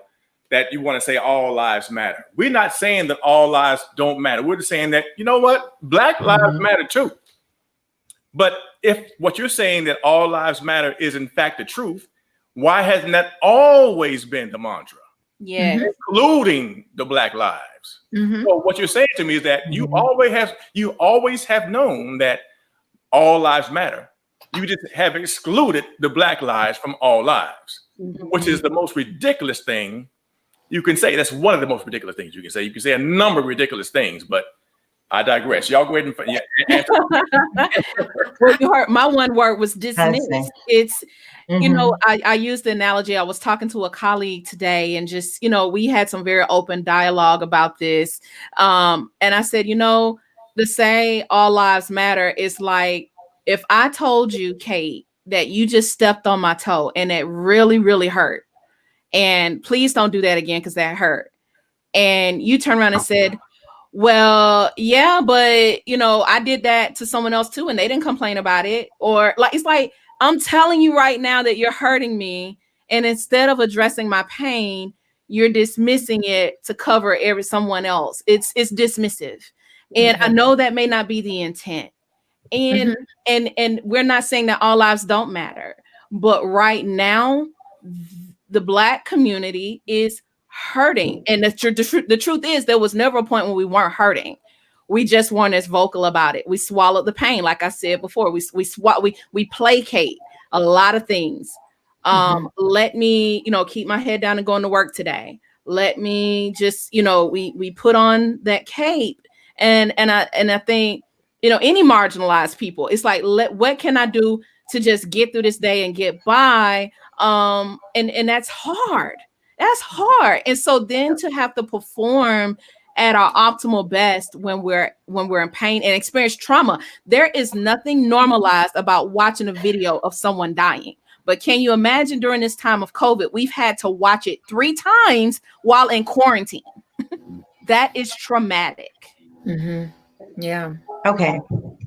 that you want to say all lives matter? We're not saying that all lives don't matter. We're just saying that, you know what? Black lives Mhm. matter too. But if what you're saying that all lives matter is in fact the truth, why hasn't that always been the mantra, Yeah. including the Black lives? Mhm. So what you're saying to me is that you always have known that all lives matter. You just have excluded the Black lives from all lives, which is the most ridiculous thing you can say. That's one of the most ridiculous things you can say. You can say a number of ridiculous things, but I digress. Y'all go ahead and answer. Well, you heard my one word was dismiss. see. It's, you know, Mhm. I used the analogy. I was talking to a colleague today, and just, you know, we had some very open dialogue about this. And I said, you know, to say all lives matter is like if I told you, Kate, that you just stepped on my toe and it really, really hurt. And please don't do that again because that hurt. and you turn around and said, well, yeah, but you know, I did that to someone else too, and they didn't complain about it. Or like, it's like, I'm telling you right now that you're hurting me. And instead of addressing my pain, you're dismissing it to cover someone else. It's dismissive. And I know that may not be the intent. And and we're not saying that all lives don't matter, but right now the Black community is hurting. And the truth is, there was never a point when we weren't hurting. We just weren't as vocal about it. We swallowed the pain, like I said before. We placate a lot of things. Let me, you know, keep my head down and going to work today. Let me just, you know, we put on that cape, and I think, you know, any marginalized people, it's like, what can I do to just get through this day and get by? And that's hard. That's hard. And so then to have to perform at our optimal best when we're in pain and experience trauma, there is nothing normalized about watching a video of someone dying. But can you imagine during this time of COVID, we've had to watch it 3 times while in quarantine? That is traumatic. Yeah. Okay,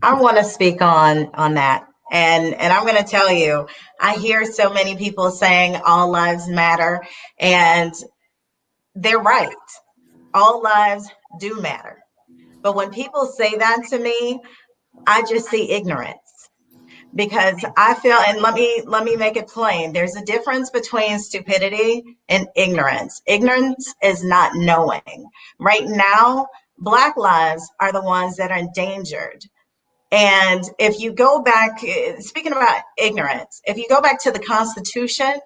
I want to speak on that, and I'm going to tell you, I hear so many people saying all lives matter, and they're right. All lives do matter, but when people say that to me, I just see ignorance, because I feel, and let me make it plain. There's a difference between stupidity and ignorance. Ignorance is not knowing. Right now, Black lives are the ones that are endangered. And if you go back, speaking about ignorance, if you go back to the Constitution,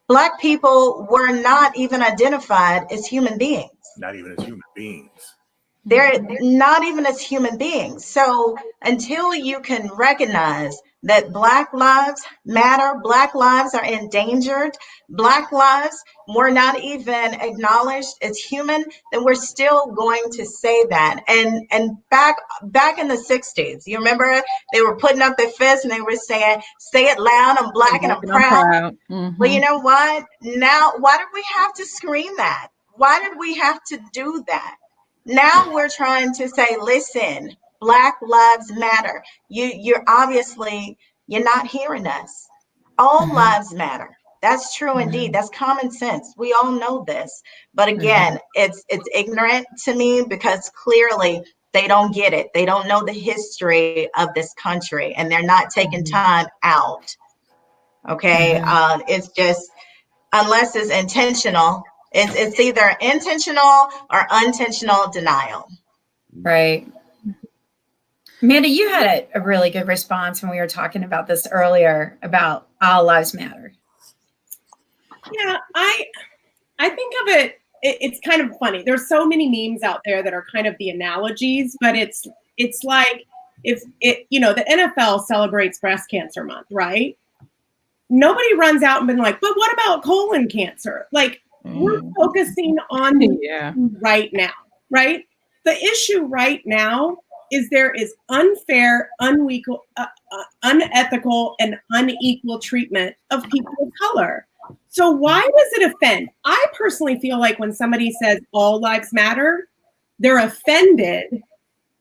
Black people were not even identified as human beings. Not even as human beings. They're not even as human beings. So until you can recognize that Black lives matter, Black lives are endangered, Black lives were not even acknowledged as human, then we're still going to say that. And back in the 60s, you remember they were putting up their fists and they were saying, say it loud, I'm Black and I'm proud. Well, you know what? Now, why did we have to scream that? Why did we have to do that? Now we're trying to say, listen, Black lives matter. You're obviously, you're not hearing us. All lives matter. That's true indeed. That's common sense. We all know this. But again, it's ignorant to me, because clearly they don't get it. They don't know the history of this country, and they're not taking time out. Okay. It's just, unless it's intentional, it's either intentional or unintentional denial. Right. Amanda, you had a really good response when we were talking about this earlier about all lives matter. Yeah, I think of it's kind of funny. There's so many memes out there that are kind of the analogies, but it's like, if it, you know, the NFL celebrates breast cancer month, right? Nobody runs out and been like, but what about colon cancer? Like, we're focusing on right now, right? The issue right now is there is unfair, unethical, and unequal treatment of people of color. So why does it offend? I personally feel like when somebody says all lives matter, they're offended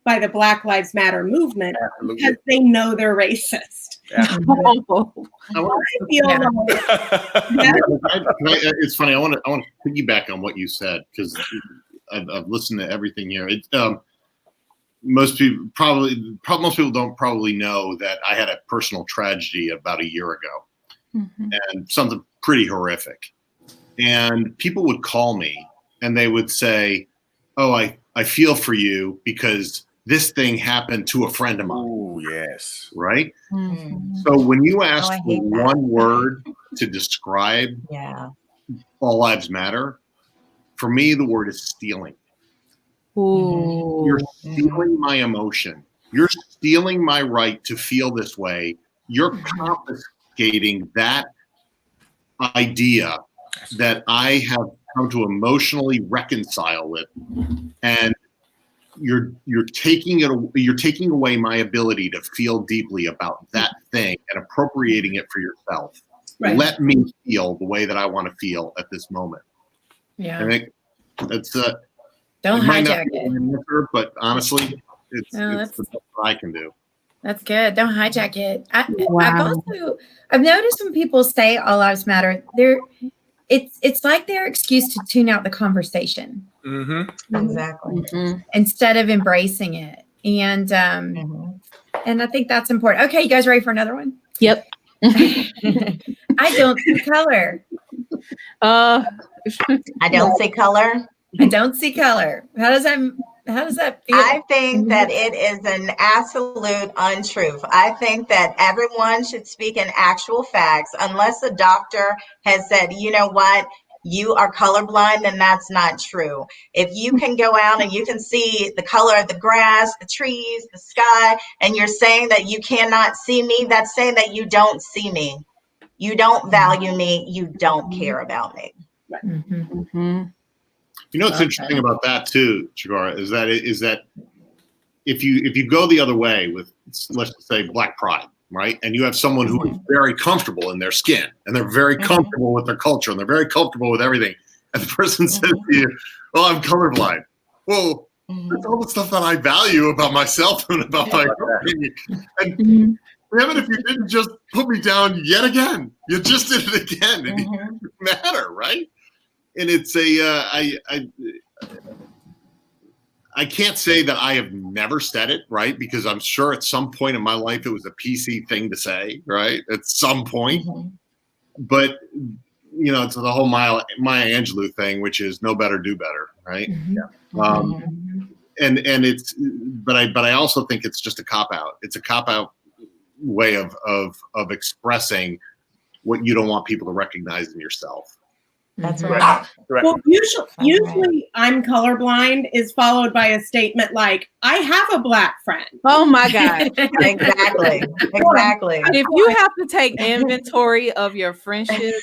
by the Black Lives Matter movement. Absolutely. Because they know they're racist. Yeah. I feel it's funny. I want to piggyback on what you said, because I've listened to everything here. Most people don't probably know that I had a personal tragedy about a year ago, and something pretty horrific. And people would call me and they would say, "Oh, I feel for you because this thing happened to a friend of mine." Oh, yes. Right? So when you ask for one word to describe all lives matter, for me, the word is stealing. You're stealing my emotion. You're stealing my right to feel this way. You're confiscating that idea that I have come to emotionally reconcile with, and you're taking away my ability to feel deeply about that thing and appropriating it for yourself. Right. Let me feel the way that I want to feel at this moment. Yeah. And It's Don't it might not hijack be it. an answer, but honestly, it's No, it's the best I can do. That's good. Don't hijack it. Wow. I've noticed when people say all lives matter, it's like their excuse to tune out the conversation Mm-hmm. Exactly. Mhm. instead of embracing it. And Mhm. and I think that's important. Okay, you guys ready for another one? Yep. I don't see color. Uh, I don't see color. I don't see color. How does that feel? I think that it is an absolute untruth. I think that everyone should speak in actual facts unless the doctor has said, you know what, you are colorblind, then that's not true. If you can go out and you can see the color of the grass, the trees, the sky, and you're saying that you cannot see me, that's saying that you don't see me. You don't value me. You don't care about me. Mhm. mhm. You know what's Okay. interesting about that too, Chigara, is that if you go the other way with, let's just say, Black Pride, right, and you have someone who is very comfortable in their skin and they're very comfortable with their culture and they're very comfortable with everything, and the person says to you, "Oh, I'm colorblind." Well, that's all the stuff that I value about myself and about my company. And Mhm. even if you didn't just put me down yet again, you just did it again. It Mhm. doesn't matter, right? And it's I can't say that I have never said it, right? Because I'm sure at some point in my life it was a PC thing to say, right? At some point. Mhm. But it's the whole Maya Angelou thing, which is know better, do better, right? Mhm. And but I also think it's just a cop out. It's a cop out way of expressing what you don't want people to recognize in yourself. That's Mhm. right. Correct. Well, usually I'm colorblind is followed by a statement like, I have a Black friend. Oh my God. Exactly. Exactly. If you have to take inventory of your friendships,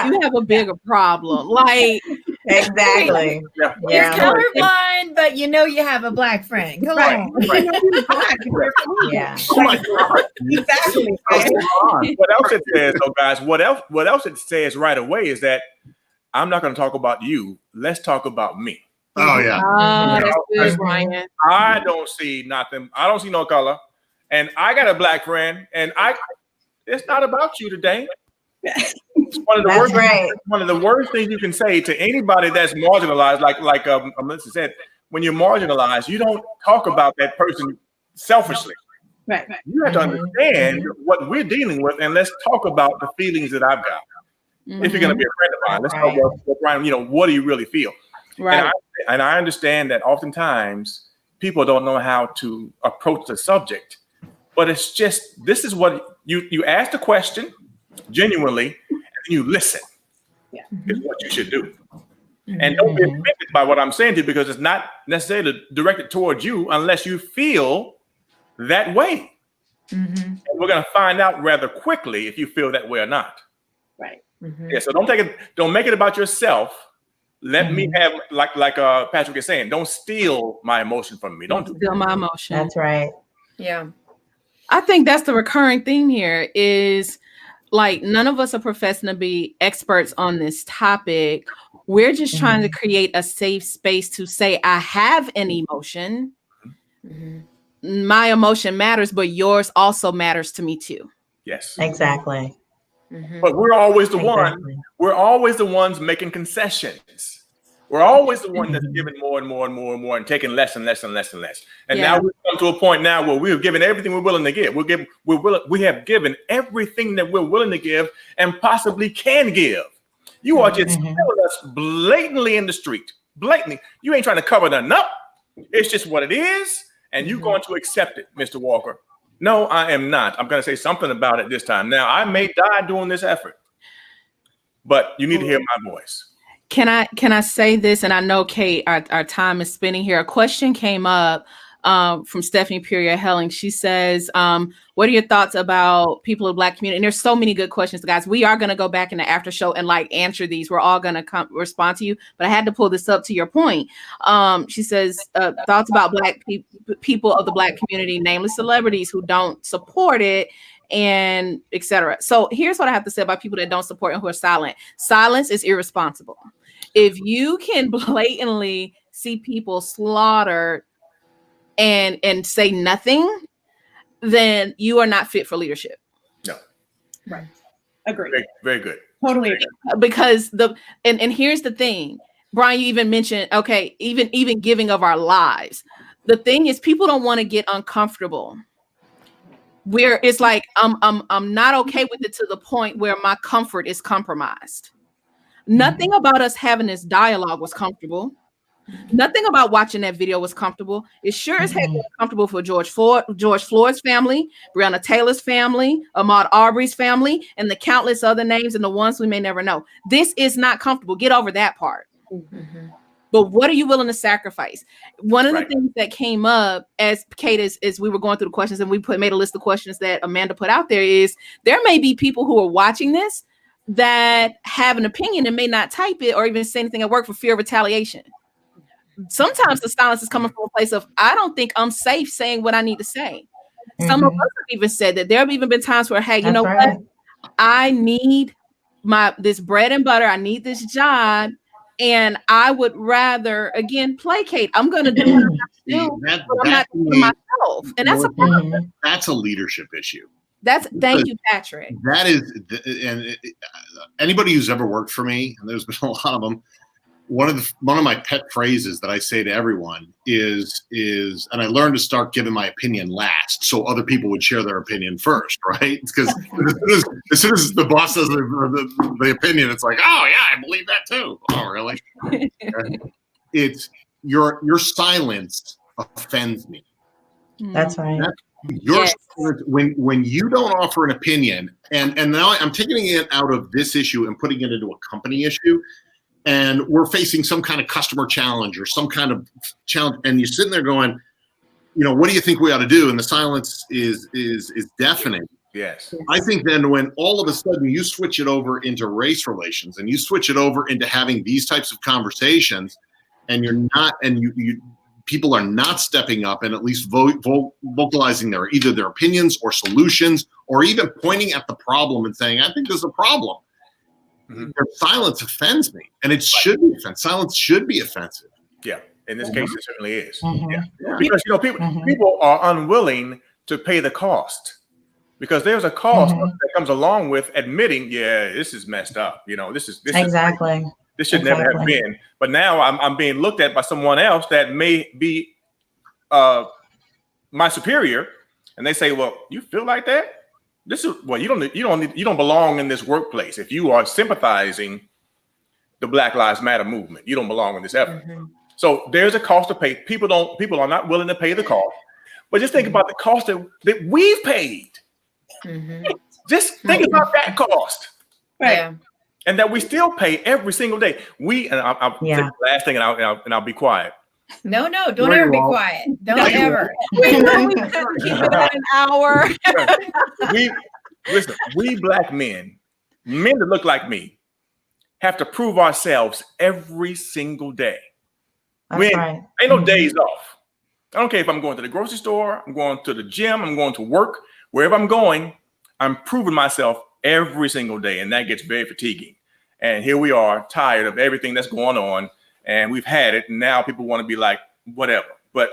you have a bigger problem. Like, Exactly. Yeah. You're Yeah. colorblind, but you know you have a Black friend. Come Right. on. You know you're Black if you're colorblind. Yeah. Oh my God. Exactly. What else it says, though, guys? What else it says right away is that I'm not going to talk about you. Let's talk about me. Oh yeah. that's good, Mhm. Brian. I don't see nothing. I don't see no color, and I got a Black friend, and it's not about you today. It's one of the That's worst. right. One of the worst things you can say to anybody that's marginalized, like Melissa said, when you're marginalized, you don't talk about that person selfishly. Right. You have to understand what we're dealing with, and let's talk about the feelings that I've got. If you're going to be a friend of mine, let's talk about, Brian, what do you really feel? Right. And I understand that oftentimes people don't know how to approach the subject, but it's just, this is what you ask the question genuinely, and you listen. Yeah. Is what you should do. And don't be offended by what I'm saying to you, because it's not necessarily directed towards you unless you feel that way. Mhm. And we're going to find out rather quickly if you feel that way or not. Right. Mhm. Yeah, so don't make it about yourself. Let me have, like Patrick is saying, don't steal my emotion from me. Don't do Feel my emotion. That's right. Yeah. I think that's the recurring theme here is like none of us are professing to be experts on this topic. We're just trying to create a safe space to say, I have an emotion. Mhm. My emotion matters, but yours also matters to me too. Yes. Exactly. Mhm. But we're always the Exactly. we're always the ones making concessions. We're always the one that's giving more and more and more and more and taking less and less and less and less. And Yeah. now we've come to a point now where we've given everything we're willing to give. We have given everything that we're willing to give and possibly can give. You are just telling us blatantly in the street. Blatantly. You ain't trying to cover nothing up. It's just what it is, and you're going to accept it, Mr. Walker. No, I am not. I'm going to say something about it this time. Now, I may die doing this effort, but you need to hear my voice. Can I say this? And I know, Kate, our time is spinning here. A question came up from Stephanie Puria Helling. She says, what are your thoughts about people of the Black community? And there's so many good questions, guys. We are going to go back in the after show and answer these. We're all going to respond to you, but I had to pull this up to your point. She says, thoughts about Black people of the Black community, namely celebrities who don't support it, and etc. So here's what I have to say about people that don't support and who are silent. Silence is irresponsible. If you can blatantly see people slaughtered and say nothing, then you are not fit for leadership. No. Right. Agree. Very, very good. Totally agree. Because and here's the thing, Brian, you even mentioned, okay, even giving of our lives. The thing is, people don't want to get uncomfortable. Where it's like I'm not okay with it to the point where my comfort is compromised. Nothing about us having this dialogue was comfortable. Nothing about watching that video was comfortable. It sure as heck was comfortable for George Floyd's family, Breonna Taylor's family, Ahmaud Arbery's family, and the countless other names and the ones we may never know. This is not comfortable. Get over that part. Mm-hmm. But what are you willing to sacrifice? One of the things that came up as Kate, as we were going through the questions, and we made a list of questions that Amanda put out there, is there may be people who are watching this that have an opinion and may not type it or even say anything at work for fear of retaliation. Sometimes the silence is coming from a place of, I don't think I'm safe saying what I need to say. Some of us have even said that there have even been times where, hey, you know what? I need this bread and butter. I need this job. And I would rather, again, placate. I'm going to do what I have to do, but I'm not doing myself. And that's a problem. That's a leadership issue. Thank you, Patrick. That is, and anybody who's ever worked for me, and there's been a lot of them, one of my pet phrases that I say to everyone is, and I learned to start giving my opinion last, so other people would share their opinion first, right? Because as soon as the boss says the opinion, it's like, oh yeah, I believe that too. Oh really? It's your silence offends me. That's right. When you don't offer an opinion, and now I'm taking it out of this issue and putting it into a company issue. And we're facing some kind of customer challenge or some kind of challenge, and you're sitting there going, what do you think we ought to do? And the silence is deafening. Yes. I think then when all of a sudden you switch it over into race relations and you switch it over into having these types of conversations, and you people are not stepping up and at least vocalizing either their opinions or solutions, or even pointing at the problem and saying, I think there's a problem. Mm-hmm. Their silence offends me, and it should be offensive. Silence should be offensive. Yeah, in this case, it certainly is. Mm-hmm. Yeah. Because people are unwilling to pay the cost, because there's a cost that comes along with admitting, yeah, this is messed up. This exactly. This should never have been. But now I'm being looked at by someone else that may be my superior, and they say, well, you feel like that? You don't belong in this workplace. If you are sympathizing the Black Lives Matter movement, you don't belong in this effort. So there's a cost to pay. People are not willing to pay the cost. But just think about the cost that we've paid. Just think about that cost. Right. Yeah. And that we still pay every single day. I'll take the last thing and I'll be quiet. No, don't ever be quiet. Don't ever. We keep it at an hour. We black men that look like me, have to prove ourselves every single day. Ain't no days off. I don't care if I'm going to the grocery store, I'm going to the gym, I'm going to work, wherever I'm going, I'm proving myself every single day, and that gets very fatiguing. And here we are, tired of everything that's going on, and we've had it, and now people want to be like, whatever. But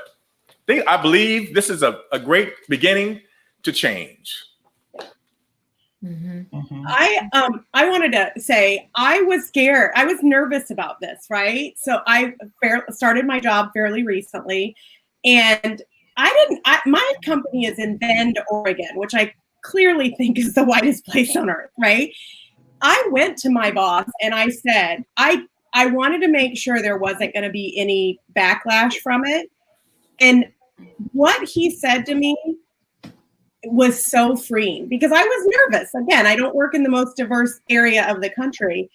I believe this is a great beginning to change. I wanted to say I was scared. I was nervous about this, right? So I started my job fairly recently, and my company is in Bend, Oregon, which I clearly think is the whitest place on earth, right? I went to my boss and I said, I wanted to make sure there wasn't going to be any backlash from it. And what he said to me was so freeing, because I was nervous. Again, I don't work in the most diverse area of the country.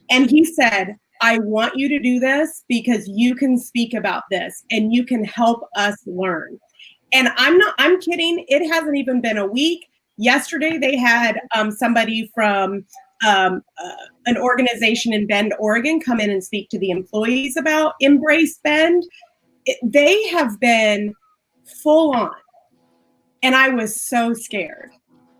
And he said, I want you to do this because you can speak about this and you can help us learn. And I'm kidding. It hasn't even been a week. Yesterday, they had somebody from an organization in Bend, Oregon, come in and speak to the employees about Embrace Bend. They have been full on. And I was so scared.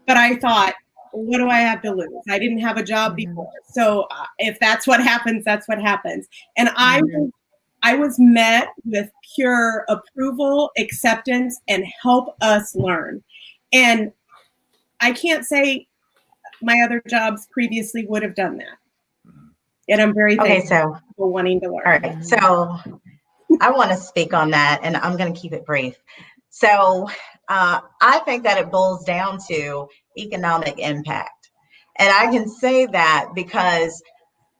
But I thought, what do I have to lose? I didn't have a job before. So if that's what happens, that's what happens. And I was met with pure approval, acceptance, and help us learn. And I can't say my other jobs previously would have done that. And I'm very thankful for wanting to learn. All right. So I want to speak on that, and I'm going to keep it brief. So I think that it boils down to economic impact. And I can say that because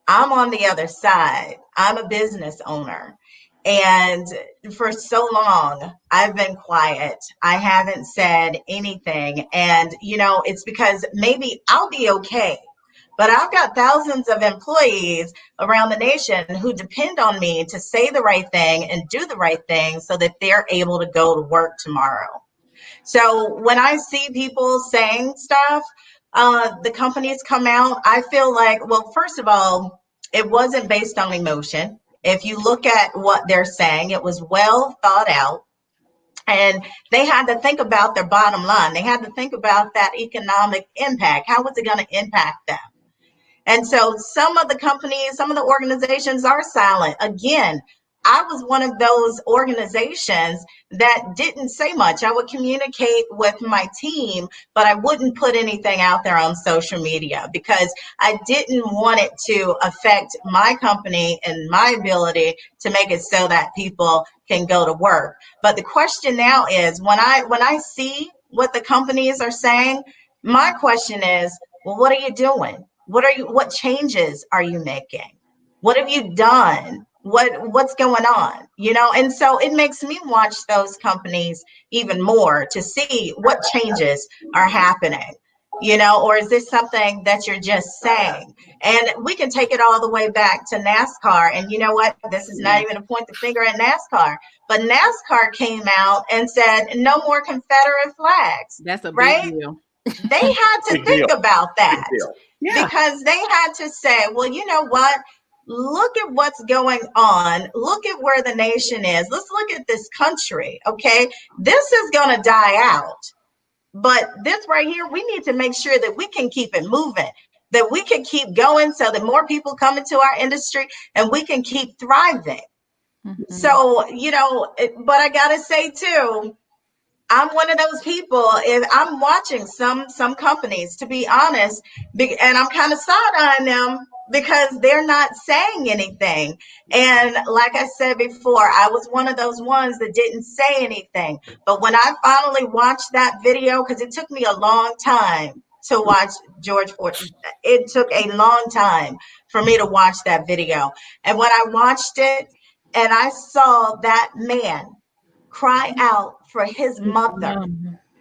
I'm on the other side. I'm a business owner. And for so long, I've been quiet. I haven't said anything. And, you know, it's because maybe I'll be okay. But I've got thousands of employees around the nation who depend on me to say the right thing and do the right thing so that they're able to go to work tomorrow. So when I see people saying stuff, the companies come out, I feel like, well, first of all, it wasn't based on emotion. If you look at what they're saying, it was well thought out. And they had to think about their bottom line. They had to think about that economic impact. How was it going to impact them? And so some of the companies, some of the organizations are silent. Again, I was one of those organizations that didn't say much. I would communicate with my team, but I wouldn't put anything out there on social media because I didn't want it to affect my company and my ability to make it so that people can go to work. But the question now is, when I see what the companies are saying, my question is, well, what are you doing? What changes are you making? What have you done? What's going on? You know, and so it makes me watch those companies even more to see what changes are happening, you know, or is this something that you're just saying? And we can take it all the way back to NASCAR. And you know what? This is not even to point the finger at NASCAR, but NASCAR came out and said no more Confederate flags. That's a big right? deal. They had to think about that. Yeah. Because they had to say, well, you know what? Look at what's going on. Look at where the nation is. Let's look at this country, okay? This is going to die out. But this right here, we need to make sure that we can keep it moving, that we can keep going so that more people come into our industry and we can keep thriving. Mhm. So, you know, but I got to say too, I'm one of those people, and I'm watching some companies, to be honest, and I'm kind of side-eyeing them because they're not saying anything. And like I said before, I was one of those ones that didn't say anything. But when I finally watched that video, because it took me a long time to watch George Floyd, it took a long time for me to watch that video. And when I watched it and I saw that man cry out for his mother,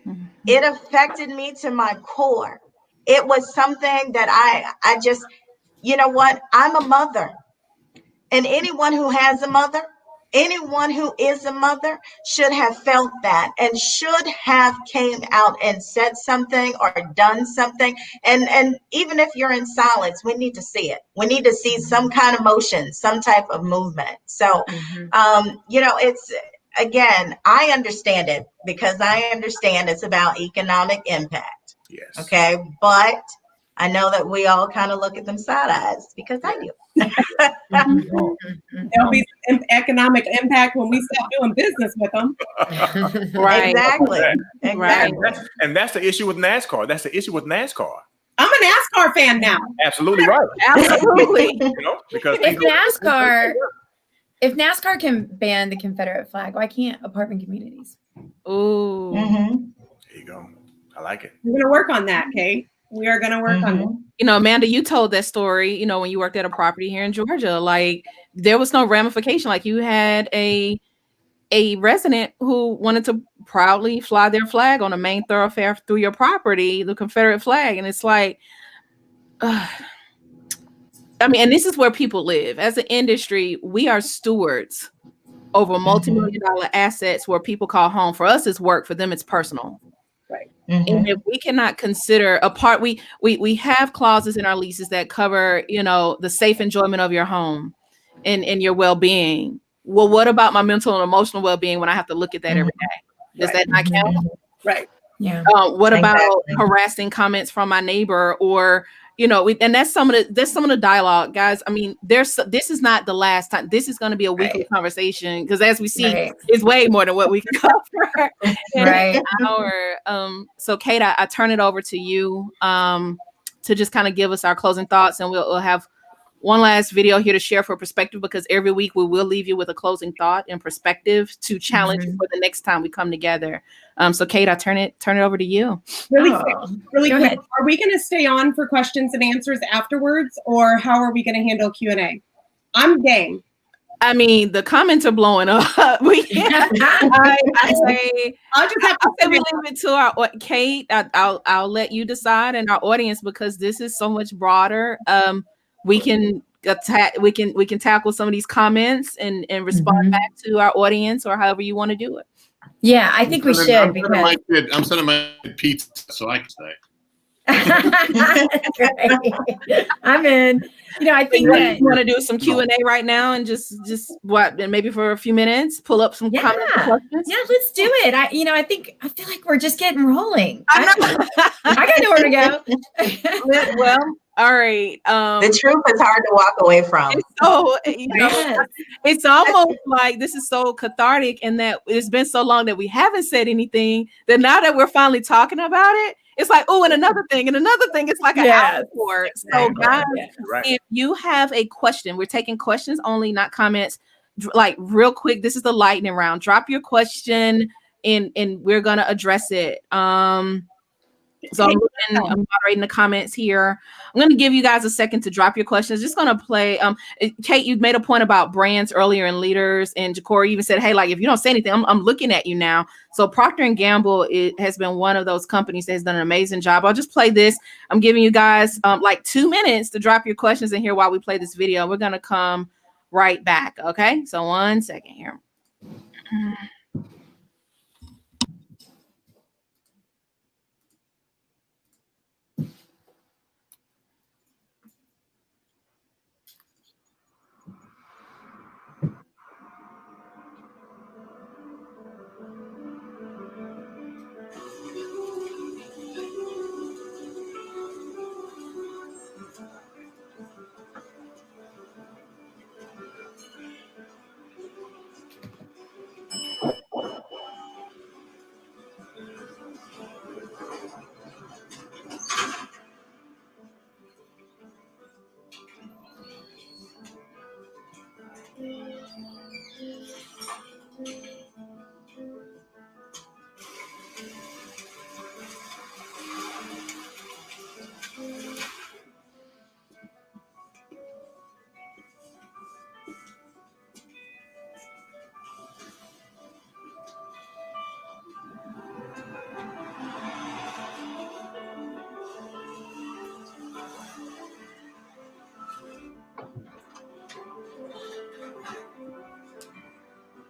Mhm. it affected me to my core. It was something that I just, you know what? I'm a mother. And anyone who has a mother, anyone who is a mother should have felt that and should have came out and said something or done something. And even if you're in silence, we need to see it. We need to see some kind of motion, some type of movement. So, you know, it's, again, I understand it because I understand it's about economic impact. Yes. Okay. But I know that we all kind of look at them side eyes because I do. There'll be some economic impact when we stop doing business with them. Right. Exactly. Right. And that's the issue with NASCAR. That's the issue with NASCAR. I'm a NASCAR fan now. Absolutely right. Absolutely. You know, because If NASCAR can ban the Confederate flag, why can't apartment communities? Ooh. Mhm. There you go. I like it. We're going to work on that, Kate. We are going to work on it. You know, Amanda, you told that story, you know, when you worked at a property here in Georgia, like there was no ramification. Like you had a resident who wanted to proudly fly their flag on a main thoroughfare through your property, the Confederate flag. And it's like, I mean, and this is where people live. As an industry, we are stewards over multi-million-dollar assets where people call home. For us, it's work. For them, it's personal. Right. And if we cannot consider a part, we have clauses in our leases that cover, you know, the safe enjoyment of your home and your well-being. Well, what about my mental and emotional well-being when I have to look at that every day? Does that not count? Right. Yeah. What about Exactly. harassing comments from my neighbor, or and that's some of the dialogue, guys. I mean, this is not the last time. This is going to be a weekly Right. conversation, because as we see, Right. it's way more than what we can cover in Right. an hour. So Kate, I turn it over to you to just kind of give us our closing thoughts, and we'll have one last video here to share for perspective, because every week we will leave you with a closing thought and perspective to challenge you for the next time we come together. So Kate, I turn it over to you. Really Oh, quick, really go quick. ahead. Are we going to stay on for questions and answers afterwards, or how are we going to handle Q&A? I'm game. I mean, the comments are blowing up. I say I'll just have to we leave it to our Kate. I'll let you decide, and our audience, because this is so much broader. We can attack. We can tackle some of these comments and respond back to our audience, or however you want to do it. Yeah, I think we should, I'm because sending my pizza so I can stay. Great. I'm in. I think that You want to do some Q&A right now, and just what, and maybe for a few minutes, pull up some comments and questions. Yeah, let's do it. I feel like we're just getting rolling. I got nowhere to go. Well, all right. The truth is hard to walk away from. So Yes. it's almost like this is so cathartic, in that it's been so long that we haven't said anything, that now that we're finally talking about it, it's like, oh, and another thing, and another thing. It's like an hour for it. So guys, if you have a question, we're taking questions only, not comments. Like, real quick, this is the lightning round. Drop your question, and we're gonna address it. So I'm moderating the comments here. I'm going to give you guys a second to drop your questions. Just going to play. Kate, you made a point about brands earlier and leaders, and Ja'Cory even said, hey, like, if you don't say anything, I'm looking at you now. So Procter & Gamble, it has been one of those companies that has done an amazing job. I'll just play this. I'm giving you guys like 2 minutes to drop your questions in here while we play this video. We're going to come right back. Okay. So 1 second here.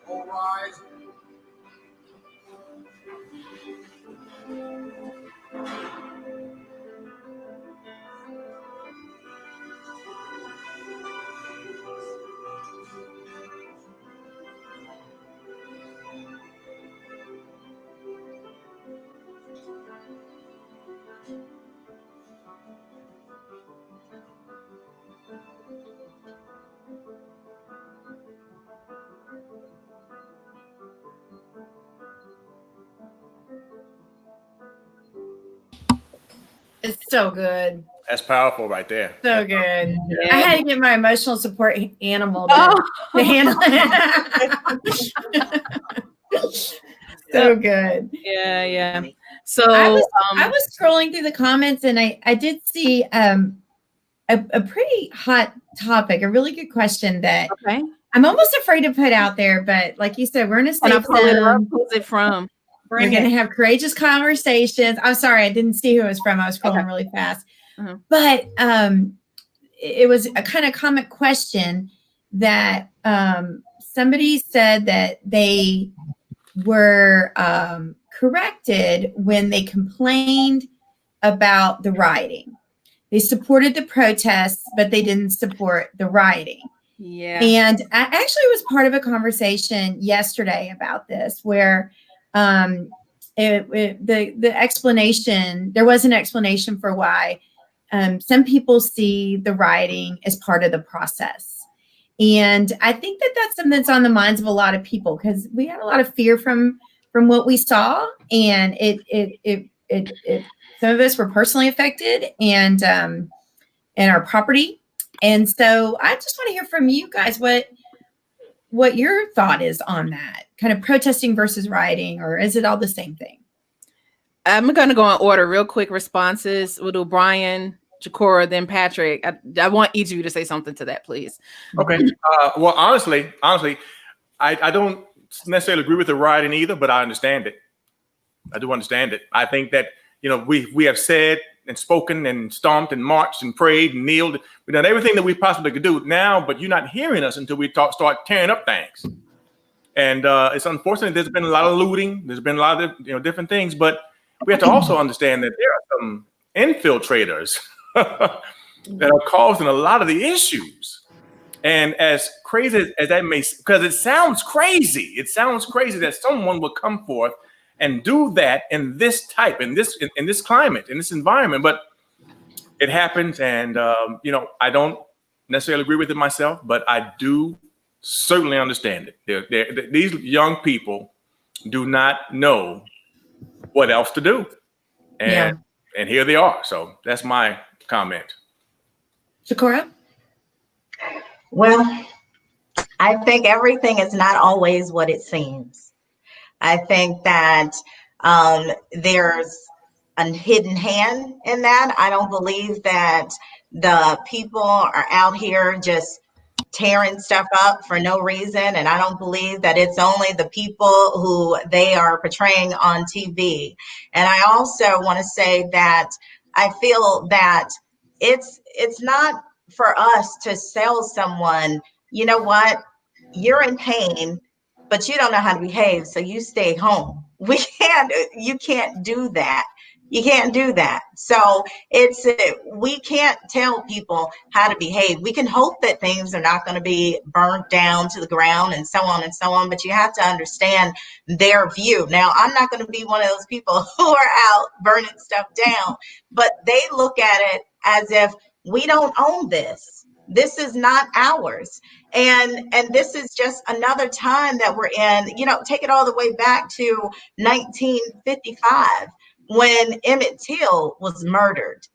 All rise. It's so good. That's powerful right there. So good. Yeah. I had to get my emotional support animal to handle it. So good. Yeah. So I was scrolling through the comments, and I did see a pretty hot topic, a really good question that I'm almost afraid to put out there, but like you said, we're in a safe zone. Who's it from? We're going to have courageous conversations. I'm sorry, I didn't see who it was from. I was scrolling really fast. But it was a kind of comment question that somebody said that they were corrected when they complained about the rioting. They supported the protests, but they didn't support the rioting. Yeah. And I actually was part of a conversation yesterday about this, where the explanation, there was an explanation for why some people see the rioting as part of the process. And I think that that's something that's on the minds of a lot of people, because we had a lot of fear from what we saw, and it some of us were personally affected, and our property. And so I just want to hear from you guys what your thought is on that, kind of protesting versus rioting, or is it all the same thing? I'm going to go in order, real quick responses. We'll do Brian, Jakora, then Patrick. I want each of you to say something to that, please. Okay. Well, honestly, I don't necessarily agree with the rioting either, but I understand it. I do understand it. I think that, we have said and spoken and stomped and marched and prayed and kneeled. We've done everything that we possibly could do now, but you're not hearing us until we start tearing up things. And it's unfortunate. There's been a lot of looting. There's been a lot of different things, but we have to also understand that there are some infiltrators that are causing a lot of the issues. And as crazy as that may, because it sounds crazy that someone would come forth and do that in this type, in this climate, in this environment. But it happens, and I don't necessarily agree with it myself, but I do certainly understand it. These young people do not know what else to do, and here they are. So that's my comment. Jakora? Well, I think everything is not always what it seems. I think that there's a hidden hand in that. I don't believe that the people are out here just tearing stuff up for no reason. And I don't believe that it's only the people who they are portraying on TV. And I also want to say that I feel that it's not for us to sell someone, you know what, you're in pain, but you don't know how to behave, so you stay home. You can't do that. You can't do that. So we can't tell people how to behave. We can hope that things are not going to be burnt down to the ground and so on, but you have to understand their view. Now, I'm not going to be one of those people who are out burning stuff down, but they look at it as if we don't own this. This is not ours. And this is just another time that we're in, take it all the way back to 1955 when Emmett Till was murdered.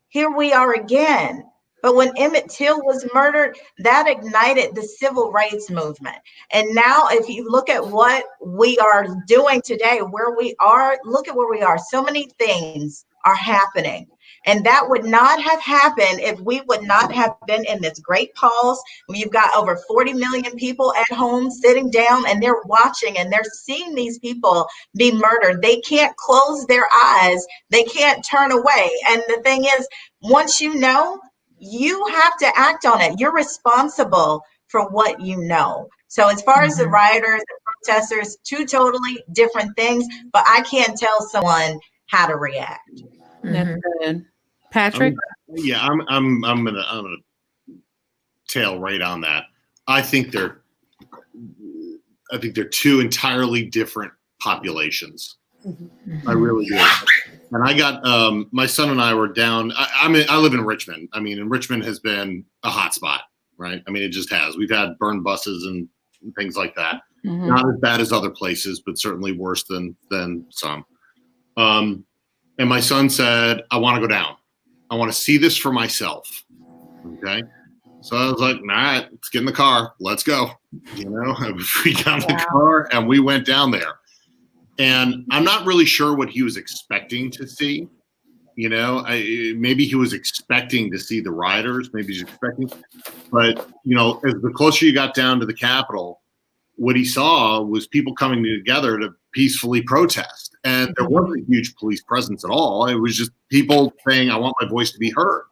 Here we are again. But when Emmett Till was murdered, that ignited the civil rights movement. And now if you look at what we are doing today, look at where we are. So many things are happening. And that would not have happened if we would not have been in this great pause. You've got over 40 million people at home sitting down, and they're watching and they're seeing these people be murdered. They can't close their eyes. They can't turn away. And the thing is, once you know, you have to act on it. You're responsible for what you know. So as far as the rioters and protesters, two totally different things, but I can't tell someone how to react. That's good. Patrick? I'm gonna tail right on that. I think they're two entirely different populations. I really do. And I got my son and I were down. I live in Richmond. I mean, and Richmond has been a hot spot, right? I mean, it just has. We've had burned buses and things like that. Mm-hmm. Not as bad as other places, but certainly worse than some. And my son said, "I want to go down. I want to see this for myself." Okay. So I was like, "All right, let's get in the car. Let's go." We got in the car and we went down there. And I'm not really sure what he was expecting to see. Maybe he was expecting to see the rioters. Maybe he's expecting. But, as the closer you got down to the Capitol, what he saw was people coming together to peacefully protest. And there wasn't a huge police presence at all. It was just people saying, "I want my voice to be heard."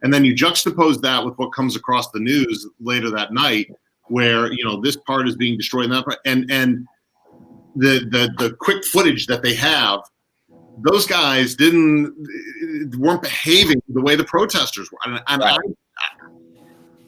And then you juxtapose that with what comes across the news later that night, where, this part is being destroyed and that part. And the quick footage that they have, those guys weren't behaving the way the protesters were. And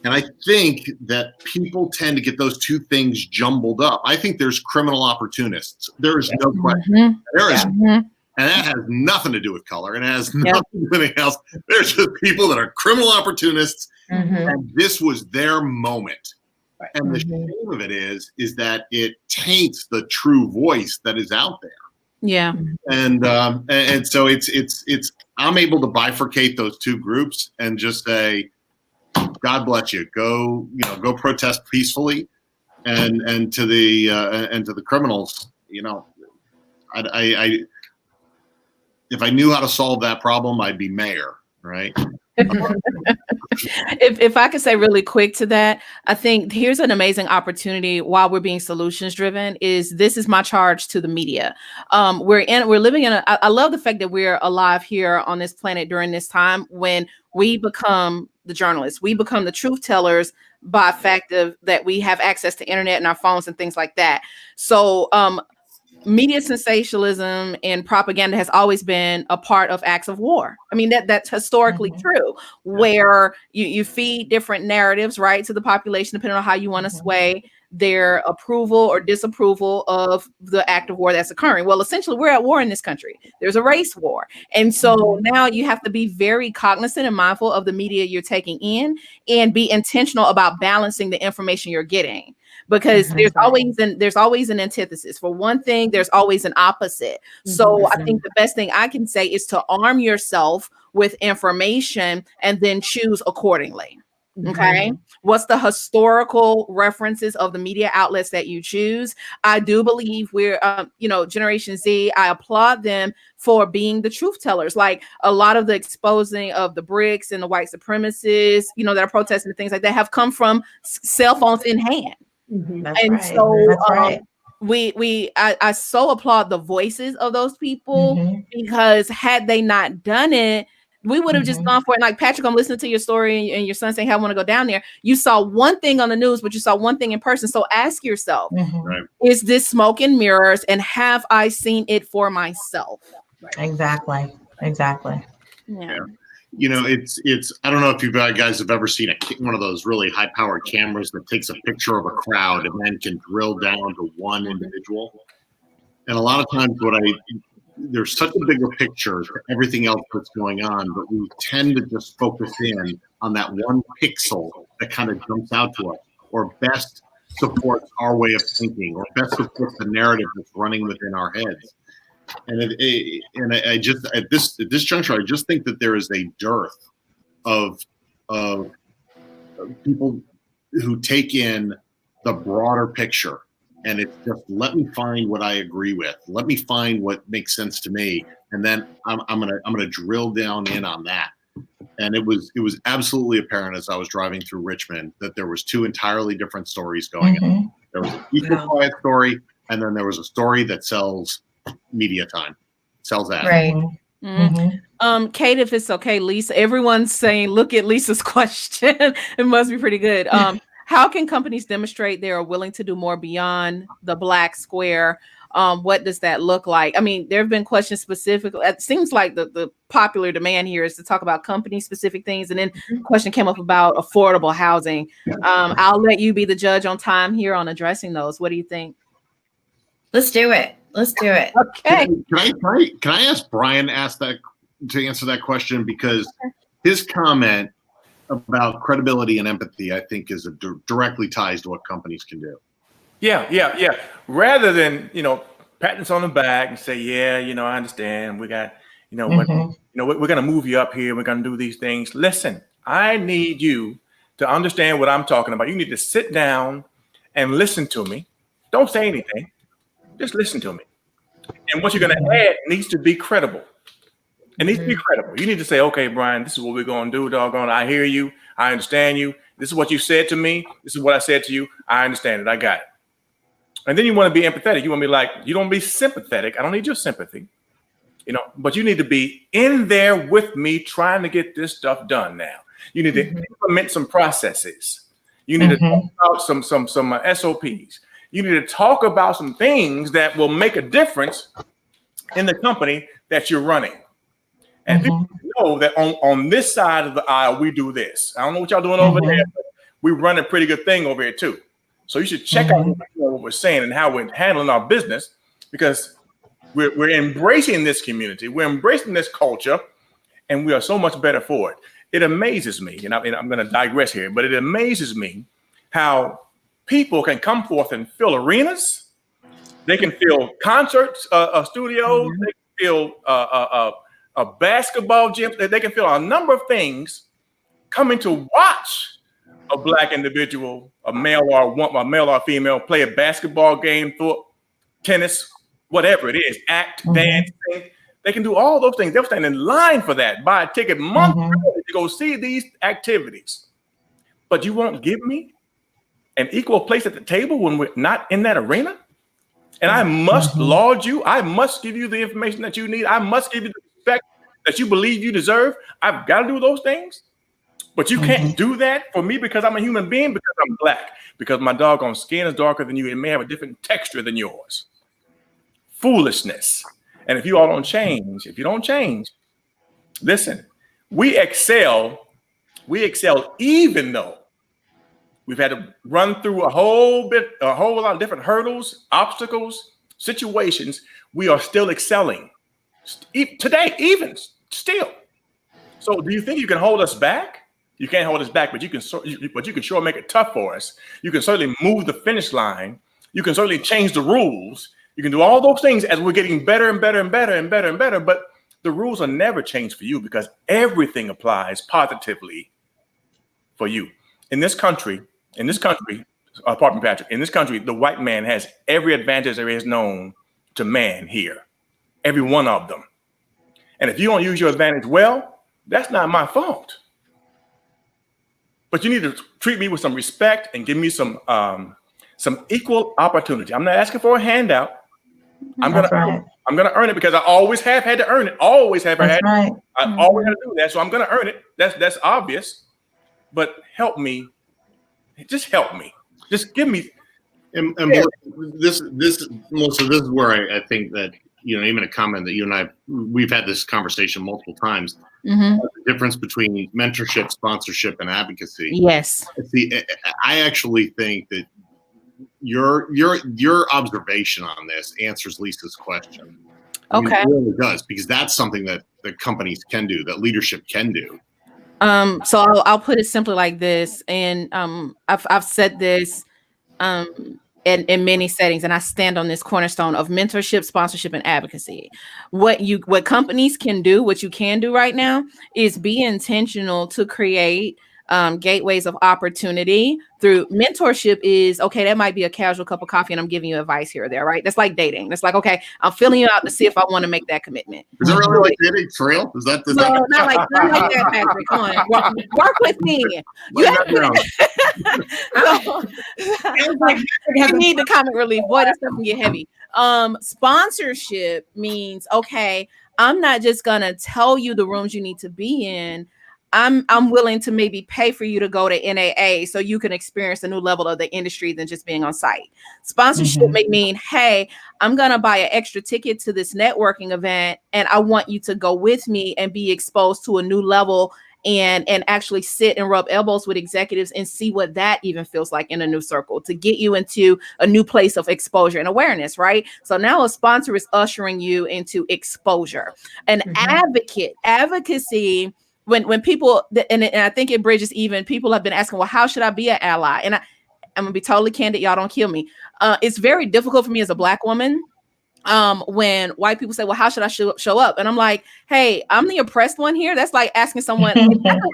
And I think that people tend to get those two things jumbled up. I think there's criminal opportunists. There is no question. There is, and that has nothing to do with color, and it has nothing to do with anything else. There's just people that are criminal opportunists, and this was their moment. Right. And the shame of it is that it taints the true voice that is out there. Yeah. And so it's I'm able to bifurcate those two groups and just say, God bless you. Go protest peacefully, and to the criminals, I if I knew how to solve that problem, I'd be mayor, right? If I could say really quick to that, I think here's an amazing opportunity while we're being solutions driven. This is my charge to the media. We're living in I love the fact that we're alive here on this planet during this time when we become the journalists, we become the truth tellers by fact of that we have access to internet and our phones and things like that. So media sensationalism and propaganda has always been a part of acts of war. I mean, that's historically true, where you feed different narratives, right, to the population, depending on how you want to sway their approval or disapproval of the act of war that's occurring. Well, essentially, we're at war in this country. There's a race war. And so now you have to be very cognizant and mindful of the media you're taking in and be intentional about balancing the information you're getting. Because there's always an antithesis. For one thing, there's always an opposite. So I think the best thing I can say is to arm yourself with information and then choose accordingly. Okay. What's the historical references of the media outlets that you choose? I do believe we're, Generation Z, I applaud them for being the truth tellers. Like a lot of the exposing of the BRICS and the white supremacists, that are protesting and things like that have come from cell phones in hand. I so applaud the voices of those people because had they not done it, we would have just gone for it. Like, Patrick, I'm listening to your story and your son saying, hey, I want to go down there. You saw one thing on the news, but you saw one thing in person. So ask yourself, is this smoke and mirrors? And have I seen it for myself? Exactly. Yeah. It's I don't know if you guys have ever seen one of those really high powered cameras that takes a picture of a crowd and then can drill down to one individual. And a lot of times there's such a bigger picture to everything else that's going on, but we tend to just focus in on that one pixel that kind of jumps out to us or best supports our way of thinking or best supports the narrative that's running within our heads. And I just at this juncture, I just think that there is a dearth of people who take in the broader picture, and it's just let me find what I agree with, let me find what makes sense to me, and then I'm gonna drill down in on that. And it was absolutely apparent as I was driving through Richmond that there was two entirely different stories going on. There was a peaceful, quiet story, and then there was a story that sells media time, sells that. Right. Kate, if it's okay, Lisa, everyone's saying, look at Lisa's question. It must be pretty good. How can companies demonstrate they are willing to do more beyond the black square? What does that look like? I mean, there have been questions specifically. It seems like the popular demand here is to talk about company specific things. And then a question came up about affordable housing. I'll let you be the judge on time here on addressing those. What do you think? Let's do it. Okay. Can I ask Brian to answer that question? Because his comment about credibility and empathy, I think, is directly ties to what companies can do. Yeah. Rather than, patting us on the back and say, I understand. We got, we're going to move you up here. We're going to do these things. Listen, I need you to understand what I'm talking about. You need to sit down and listen to me. Don't say anything. Just listen to me. And what you're going to add needs to be credible. It needs to be credible. You need to say, okay, Brian, this is what we're going to do, doggone. I hear you. I understand you. This is what you said to me. This is what I said to you. I understand it. I got it. And then you want to be empathetic. You want to be like, you don't be sympathetic. I don't need your sympathy. But you need to be in there with me trying to get this stuff done now. You need to implement some processes. You need to talk about some SOPs. You need to talk about some things that will make a difference in the company that you're running. And people know that on this side of the aisle, we do this. I don't know what y'all doing over there, but we run a pretty good thing over here too. So you should check out what we're saying and how we're handling our business, because we're embracing this community, we're embracing this culture, and we are so much better for it. It amazes me, and I'm going to digress here, but it amazes me how people can come forth and fill arenas. They can fill concerts, studios. They can fill a basketball gym. They can fill a number of things coming to watch a Black individual, a male or female, play a basketball game, tennis, whatever it is, act, dance. They can do all those things. They'll stand in line for that, buy a ticket months early to go see these activities. But you won't give me an equal place at the table when we're not in that arena? And I must laud you. I must give you the information that you need. I must give you the respect that you believe you deserve. I've got to do those things. But you can't do that for me because I'm a human being, because I'm Black, because my doggone skin is darker than you. It may have a different texture than yours. Foolishness. And if you all don't change, listen, we excel even though we've had to run through a whole lot of different hurdles, obstacles, situations. We are still excelling today, even still. So do you think you can hold us back? You can't hold us back, but you can sure make it tough for us. You can certainly move the finish line. You can certainly change the rules. You can do all those things as we're getting better and better and better and better and better. But the rules are never changed for you, because everything applies positively for you. In this country, pardon me, Patrick, in this country, the white man has every advantage there is known to man here. Every one of them. And if you don't use your advantage well, that's not my fault. But you need to treat me with some respect and give me some equal opportunity. I'm not asking for a handout. I'm gonna earn it, because I always have had to earn it. I always had to do that. So I'm gonna earn it. That's obvious. But help me. Just help me. Just give me. And Melissa, this is where I think that, even a comment that you and we've had this conversation multiple times. The difference between mentorship, sponsorship, and advocacy. Yes. I actually think that your observation on this answers Lisa's question. Okay. It really does, because that's something that companies can do, that leadership can do. So I'll put it simply like this, and I've said this in many settings, and I stand on this cornerstone of mentorship, sponsorship, and advocacy. What companies can do, what you can do right now, is be intentional to create gateways of opportunity through mentorship. Is okay, that might be a casual cup of coffee and I'm giving you advice here or there, right? That's like dating. That's like, okay, I'm filling you out to see if I want to make that commitment. Is that really like dating for real? Not like that, Patrick. Come on, work with me. You need the comic relief. Boy, that stuff can get heavy. Sponsorship means, okay, I'm not just gonna tell you the rooms you need to be in. I'm willing to maybe pay for you to go to NAA so you can experience a new level of the industry than just being on site. Sponsorship may mean, hey, I'm going to buy an extra ticket to this networking event, and I want you to go with me and be exposed to a new level and actually sit and rub elbows with executives and see what that even feels like in a new circle, to get you into a new place of exposure and awareness, right? So now a sponsor is ushering you into exposure. An advocacy, when people, and I think it bridges even, people have been asking, well, how should I be an ally? And I'm gonna be totally candid, y'all don't kill me. It's very difficult for me as a Black woman when white people say, well, how should I show up? And I'm like, hey, I'm the oppressed one here. That's like asking someone,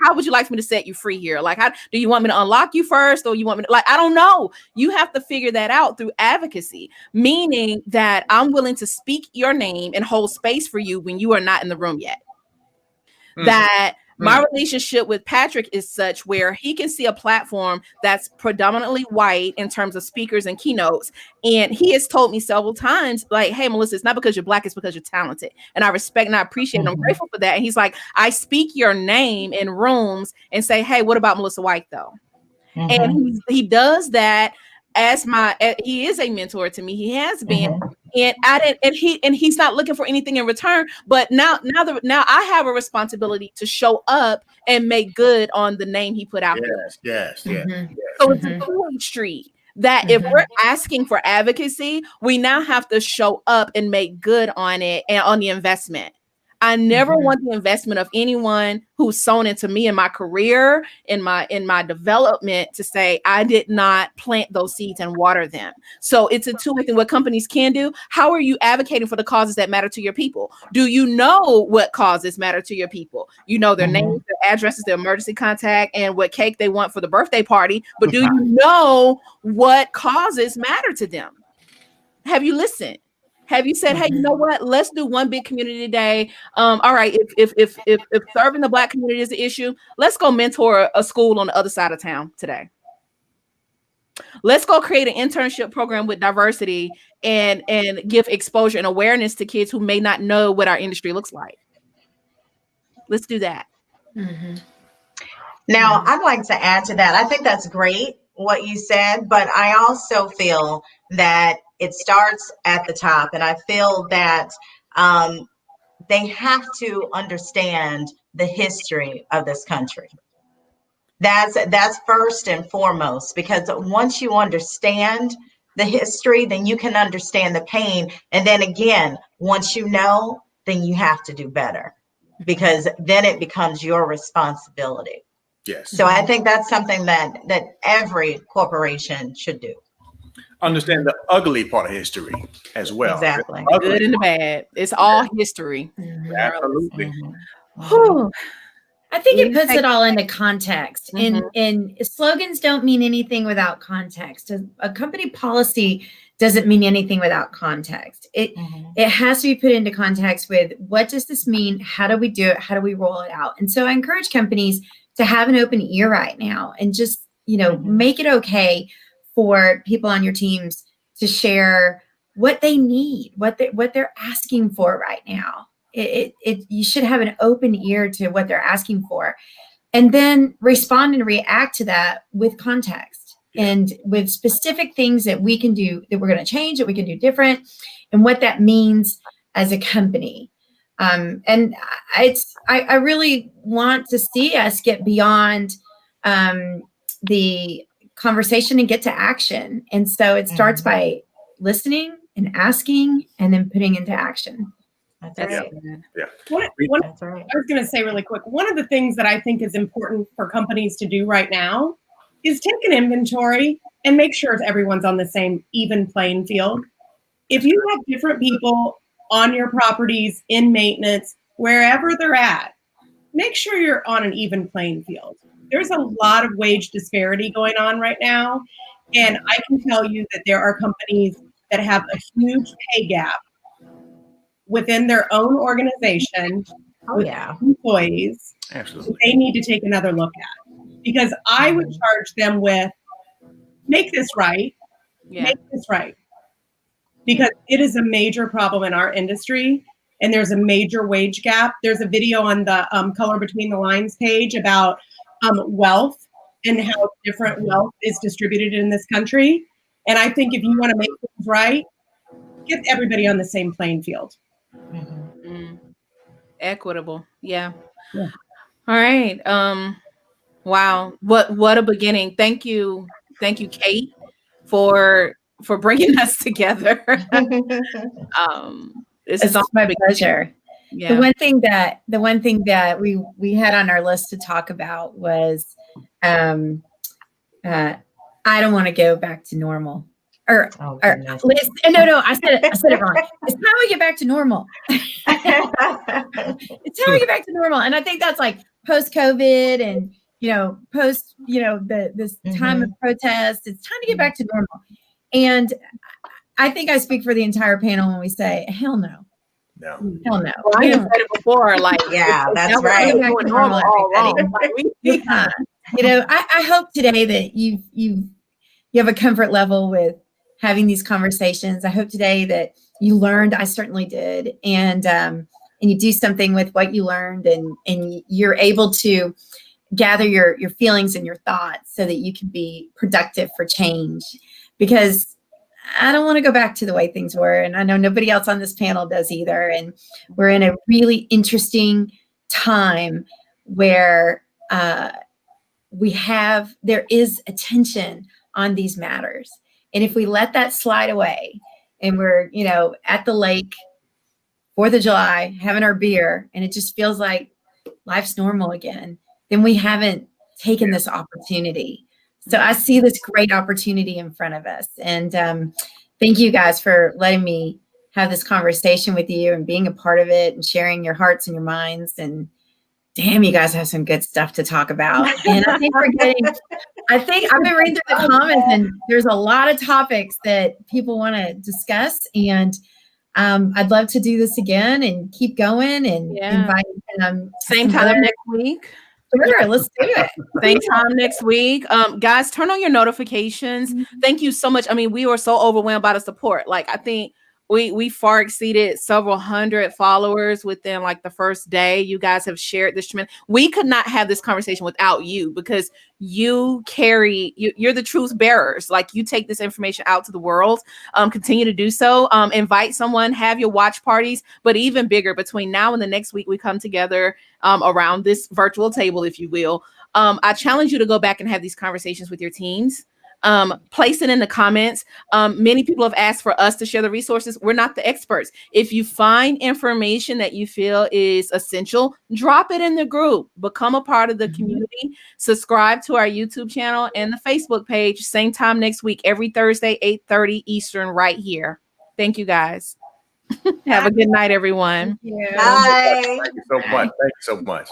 how would you like me to set you free here? Like, how do you want me to unlock you first? Or you want me to, like, I don't know. You have to figure that out through advocacy, meaning that I'm willing to speak your name and hold space for you when you are not in the room yet. That my relationship with Patrick is such where he can see a platform that's predominantly white in terms of speakers and keynotes. And he has told me several times, like, hey, Melissa, it's not because you're Black, it's because you're talented. And I respect and I appreciate and I'm grateful for that. And he's like, I speak your name in rooms and say, hey, what about Melissa White though? And he does that as he is a mentor to me. He has been. and he's not looking for anything in return. But now I have a responsibility to show up and make good on the name he put out there. Yes. So it's a two-way street. That if we're asking for advocacy, we now have to show up and make good on it and on the investment. I never want the investment of anyone who's sown into me in my career, in my development, to say I did not plant those seeds and water them. So it's a two-way thing. What companies can do. How are you advocating for the causes that matter to your people? Do you know what causes matter to your people? You know their names, their addresses, their emergency contact, and what cake they want for the birthday party. But do you know what causes matter to them? Have you listened? Have you said, hey, you know what? Let's do one big community day. All right, if serving the Black community is the issue, let's go mentor a school on the other side of town today. Let's go create an internship program with diversity and give exposure and awareness to kids who may not know what our industry looks like. Let's do that. Now, I'd like to add to that. I think that's great what you said, but I also feel that it starts at the top, and I feel that they have to understand the history of this country. That's first and foremost, because once you understand the history, then you can understand the pain. And then again, once you know, then you have to do better, because then it becomes your responsibility. Yes. So I think that's something that every corporation should do. Understand the ugly part of history as well. Exactly. The good and the bad. It's all history. Absolutely. Whew. I think it puts it all into context. And slogans don't mean anything without context. A company policy doesn't mean anything without context. It has to be put into context with, what does this mean? How do we do it? How do we roll it out? And so I encourage companies to have an open ear right now and just, make it okay for people on your teams to share what they need, what they're asking for right now. You should have an open ear to what they're asking for, and then respond and react to that with context and with specific things that we can do, that we're going to change, that we can do different, and what that means as a company. And I really want to see us get beyond the conversation and get to action. And so it starts by listening and asking and then putting into action. That's That's right. That's right. I was going to say really quick, one of the things that I think is important for companies to do right now is take an inventory and make sure everyone's on the same even playing field. If you have different people on your properties, in maintenance, wherever they're at, make sure you're on an even playing field. There's a lot of wage disparity going on right now. And I can tell you that there are companies that have a huge pay gap within their own organization with employees. Absolutely. They need to take another look at, because I would charge them with, make this right, because it is a major problem in our industry. And there's a major wage gap. There's a video on the Color Between the Lines page about wealth and how different wealth is distributed in this country. And I think if you want to make things right, get everybody on the same playing field. Equitable. Yeah. All right. Wow. What a beginning. Thank you, Kate, for bringing us together. It's my pleasure. Yeah. The one thing that we had on our list to talk about was, I don't want to go back to normal. No, I said it wrong. It's how we get back to normal. It's how we get back to normal. And I think that's like post-COVID and, post, this time of protest. It's time to get back to normal. And I think I speak for the entire panel when we say, hell no. No. Hell no. Well, I have said it before. That's right. I hope today that you have a comfort level with having these conversations. I hope today that you learned. I certainly did, and you do something with what you learned, and you're able to gather your feelings and your thoughts so that you can be productive for change. Because I don't want to go back to the way things were. And I know nobody else on this panel does either. And we're in a really interesting time where there is attention on these matters. And if we let that slide away and we're, at the lake, 4th of July, having our beer, and it just feels like life's normal again, then we haven't taken this opportunity. So I see this great opportunity in front of us. And thank you guys for letting me have this conversation with you and being a part of it and sharing your hearts and your minds. And damn, you guys have some good stuff to talk about. And I think I've been reading through the comments, and there's a lot of topics that people want to discuss. And I'd love to do this again and keep going and invite. Same time next week. Sure, let's do it. Same time next week. Guys, turn on your notifications. Thank you so much. I mean, we were so overwhelmed by the support. Like, I think we far exceeded several hundred followers within like the first day. You guys have shared this tremendous. We could not have this conversation without you, because you're the truth bearers. Like, you take this information out to the world. Continue to do so. Invite someone, have your watch parties, but even bigger, between now and the next week, we come together around this virtual table, if you will. I challenge you to go back and have these conversations with your teams. Place it in the comments. Many people have asked for us to share the resources. We're not the experts. If you find information that you feel is essential, drop it in the group. Become a part of the community. Subscribe to our YouTube channel and the Facebook page. Same time next week, every Thursday, 8:30 Eastern, right here. Thank you, guys. Have a good night, everyone. Yeah. Bye. Thank you so much. Thank you so much.